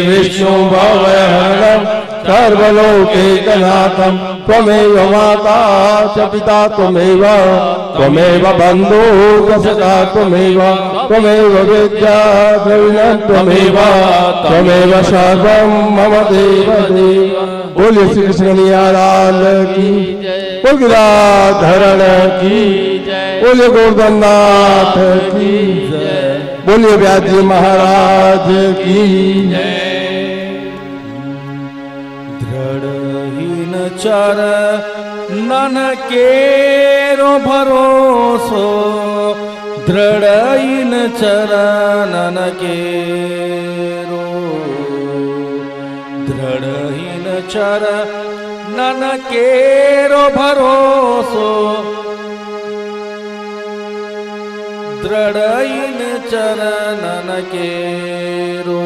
Speaker 5: विष्णुभवहरणं सर्वलोकैकनाथं। त्वमेव माता च पिता त्वमेव, त्वमेव बन्धुः च सखा त्वमेव, त्वमेव विद्या द्रविणं त्वमेव, त्वमेव सर्वं मम देव देव। बोलिए श्री कृष्ण कन्हैया लाल की, बोल गिरिधरण की, बोलिए गोवर्धननाथ की जय, बोलिए व्यास जी महाराज की जय।
Speaker 3: दृढ़हीन चर नन केरो भरोसो, दृढ़हीन चर नन केरो, दृढ़हीन चर नन केरो भरोसो, दृढ़हीन चर नन केरो।